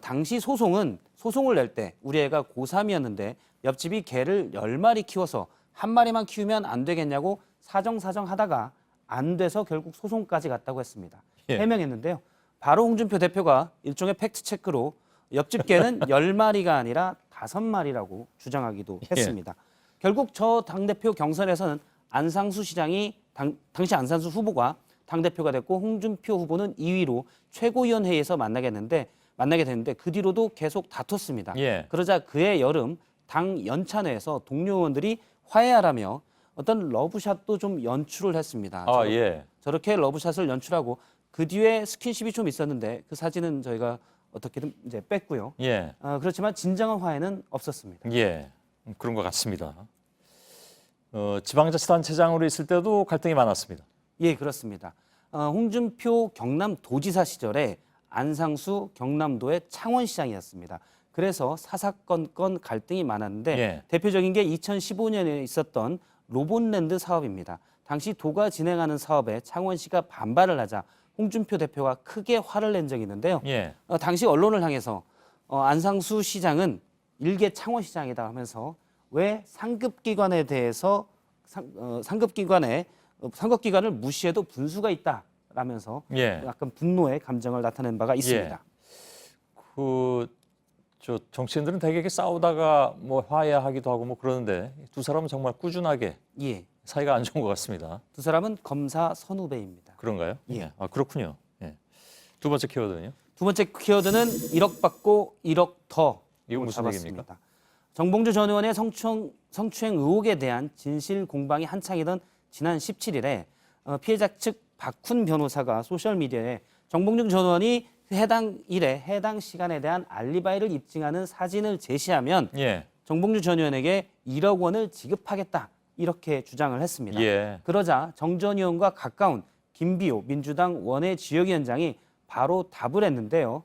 당시 소송을 낼 때 우리 애가 고3이었는데 옆집이 개를 10마리 키워서 한 마리만 키우면 안 되겠냐고 사정하다가 안 돼서 결국 소송까지 갔다고 했습니다. 예. 해명했는데요. 바로 홍준표 대표가 일종의 팩트체크로 옆집 개는 10마리가 아니라 5마리라고 주장하기도 했습니다. 결국 저 당대표 경선에서는 안상수 시장이 당시 안상수 후보가 당대표가 됐고 홍준표 후보는 2위로 최고위원회의에서 만나게 됐는데 그 뒤로도 계속 다퉜습니다. 예. 그러자 그해 여름 당 연찬회에서 동료 의원들이 화해하라며 어떤 러브샷도 좀 연출을 했습니다. 저렇게 러브샷을 연출하고 그 뒤에 스킨십이 좀 있었는데 그 사진은 저희가 어떻게든 이제 뺐고요. 예. 그렇지만 진정한 화해는 없었습니다. 예. 그런 것 같습니다. 지방자치단체장으로 있을 때도 갈등이 많았습니다. 예, 그렇습니다. 홍준표 경남도지사 시절에 안상수 경남도의 창원시장이었습니다. 그래서 사사건건 갈등이 많았는데 예. 대표적인 게 2015년에 있었던 로봇랜드 사업입니다. 당시 도가 진행하는 사업에 창원시가 반발을 하자 홍준표 대표가 크게 화를 낸 적이 있는데요. 예. 당시 언론을 향해서 안상수 시장은 일개 창원시장이다 하면서 왜 상급기관에 대해서 상급기관을 무시해도 분수가 있다라면서 예. 약간 분노의 감정을 나타낸 바가 있습니다. 예. 저 정치인들은 되게 이렇게 싸우다가 뭐 화해하기도 하고 뭐 그러는데 두 사람은 정말 꾸준하게 예. 사이가 안 좋은 것 같습니다. 두 사람은 검사 선후배입니다. 그런가요? 예. 아, 그렇군요. 예. 두 번째 키워드는요? 두 번째 키워드는 1억 받고 1억 더. 이거 무슨 잡았습니다. 얘기입니까? 정봉주 전 의원의 성추행 의혹에 대한 진실 공방이 한창이던 지난 17일에 피해자 측 박훈 변호사가 소셜미디어에 정봉주 전 의원이 해당 일에 해당 시간에 대한 알리바이를 입증하는 사진을 제시하면 예. 정봉주 전 의원에게 1억 원을 지급하겠다 이렇게 주장을 했습니다. 예. 그러자 정 전 의원과 가까운 김비호 민주당 원외 지역위원장이 바로 답을 했는데요.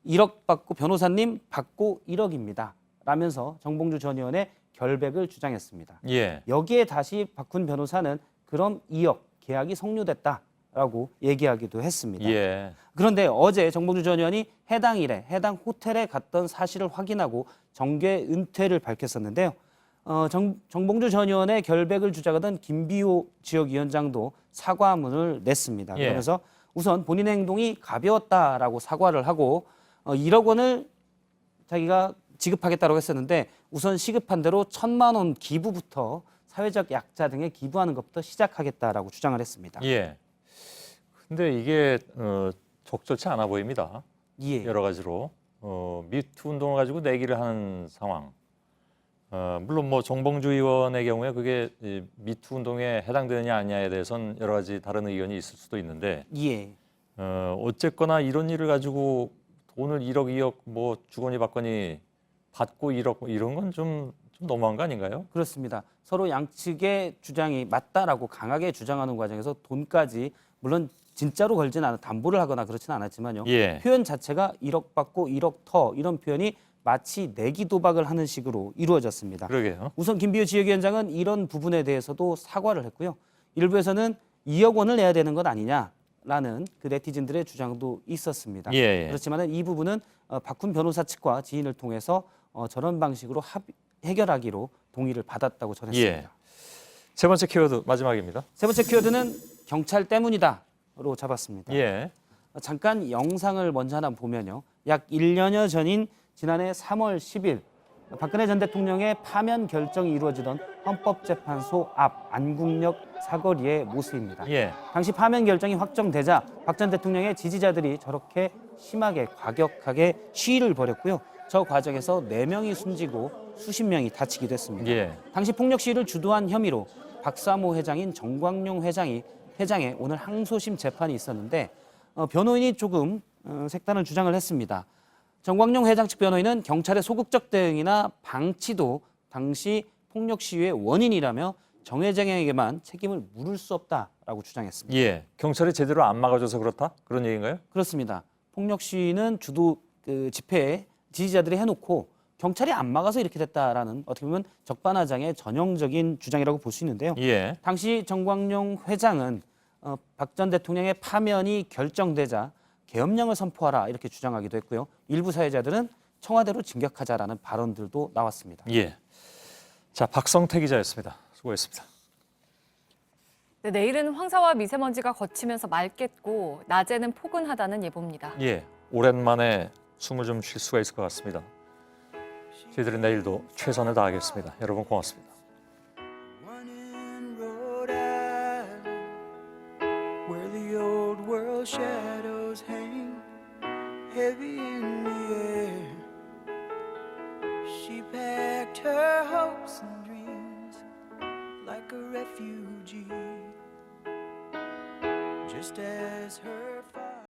1억 받고 변호사님 받고 1억입니다. 라면서 정봉주 전 의원의 결백을 주장했습니다. 예. 여기에 다시 박훈 변호사는 그럼 2억 계약이 성료됐다라고 얘기하기도 했습니다. 예. 그런데 어제 정봉주 전 의원이 해당 일에 해당 호텔에 갔던 사실을 확인하고 정계 은퇴를 밝혔었는데요. 정봉주 전 의원의 결백을 주장하던 김비호 지역위원장도 사과문을 냈습니다. 예. 그러면서 우선 본인의 행동이 가벼웠다라고 사과를 하고 1억 원을 자기가 지급하겠다고 했었는데 우선 시급한 대로 1,000만 원 기부부터 사회적 약자 등에 기부하는 것부터 시작하겠다라고 주장을 했습니다. 예. 근데 이게 적절치 않아 보입니다. 예. 여러 가지로 미투 운동을 가지고 내기를 하는 상황. 물론 뭐 정봉주 의원의 경우에 그게 미투 운동에 해당되느냐 아니냐에 대해서는 여러 가지 다른 의견이 있을 수도 있는데 예. 어쨌거나 이런 일을 가지고 돈을 1억, 2억 뭐 주거니 받거니 받고 1억 이런 건 좀 너무한 거 아닌가요? 그렇습니다. 서로 양측의 주장이 맞다라고 강하게 주장하는 과정에서 돈까지 물론 진짜로 걸지는 않아 담보를 하거나 그렇지는 않았지만요. 예. 표현 자체가 1억 받고 1억 더 이런 표현이 마치 내기 도박을 하는 식으로 이루어졌습니다. 그러게요. 우선 김비호 지역위원장은 이런 부분에 대해서도 사과를 했고요. 일부에서는 2억 원을 내야 되는 것 아니냐라는 그 네티즌들의 주장도 있었습니다. 예. 그렇지만 이 부분은 박훈 변호사 측과 지인을 통해서 저런 방식으로 해결하기로 동의를 받았다고 전했습니다. 예. 세 번째 키워드 마지막입니다. 세 번째 키워드는 경찰 때문이다로 잡았습니다. 예. 잠깐 영상을 먼저 하나 보면요. 약 1년여 전인 지난해 3월 10일 박근혜 전 대통령의 파면 결정이 이루어지던 헌법재판소 앞 안국역 사거리의 모습입니다. 예. 당시 파면 결정이 확정되자 박 전 대통령의 지지자들이 저렇게 심하게 과격하게 시위를 벌였고요. 저 과정에서 4명이 숨지고 수십 명이 다치기도 했습니다. 예. 당시 폭력 시위를 주도한 혐의로 박사모 회장인 정광용 회장에 오늘 항소심 재판이 있었는데 변호인이 조금 색다른 주장을 했습니다. 정광용 회장 측 변호인은 경찰의 소극적 대응이나 방치도 당시 폭력 시위의 원인이라며 정회장에게만 책임을 물을 수 없다라고 주장했습니다. 예. 경찰이 제대로 안 막아줘서 그렇다? 그런 얘기인가요? 그렇습니다. 폭력 시위는 주도 집회에 지지자들이 해놓고 경찰이 안 막아서 이렇게 됐다라는 어떻게 보면 적반하장의 전형적인 주장이라고 볼 수 있는데요. 예. 당시 정광용 회장은 박 전 대통령의 파면이 결정되자 계엄령을 선포하라 이렇게 주장하기도 했고요. 일부 사회자들은 청와대로 진격하자라는 발언들도 나왔습니다. 예. 자, 박성태 기자였습니다. 수고했습니다. 네, 내일은 황사와 미세먼지가 거치면서 맑겠고 낮에는 포근하다는 예보입니다. 예. 오랜만에 숨을 좀 쉴 수가 있을 것 같습니다. 저희들은 내일도 최선을 다하겠습니다. 여러분 고맙습니다. Shadows hang heavy in the air. She packed her hopes and dreams like a refugee, just as her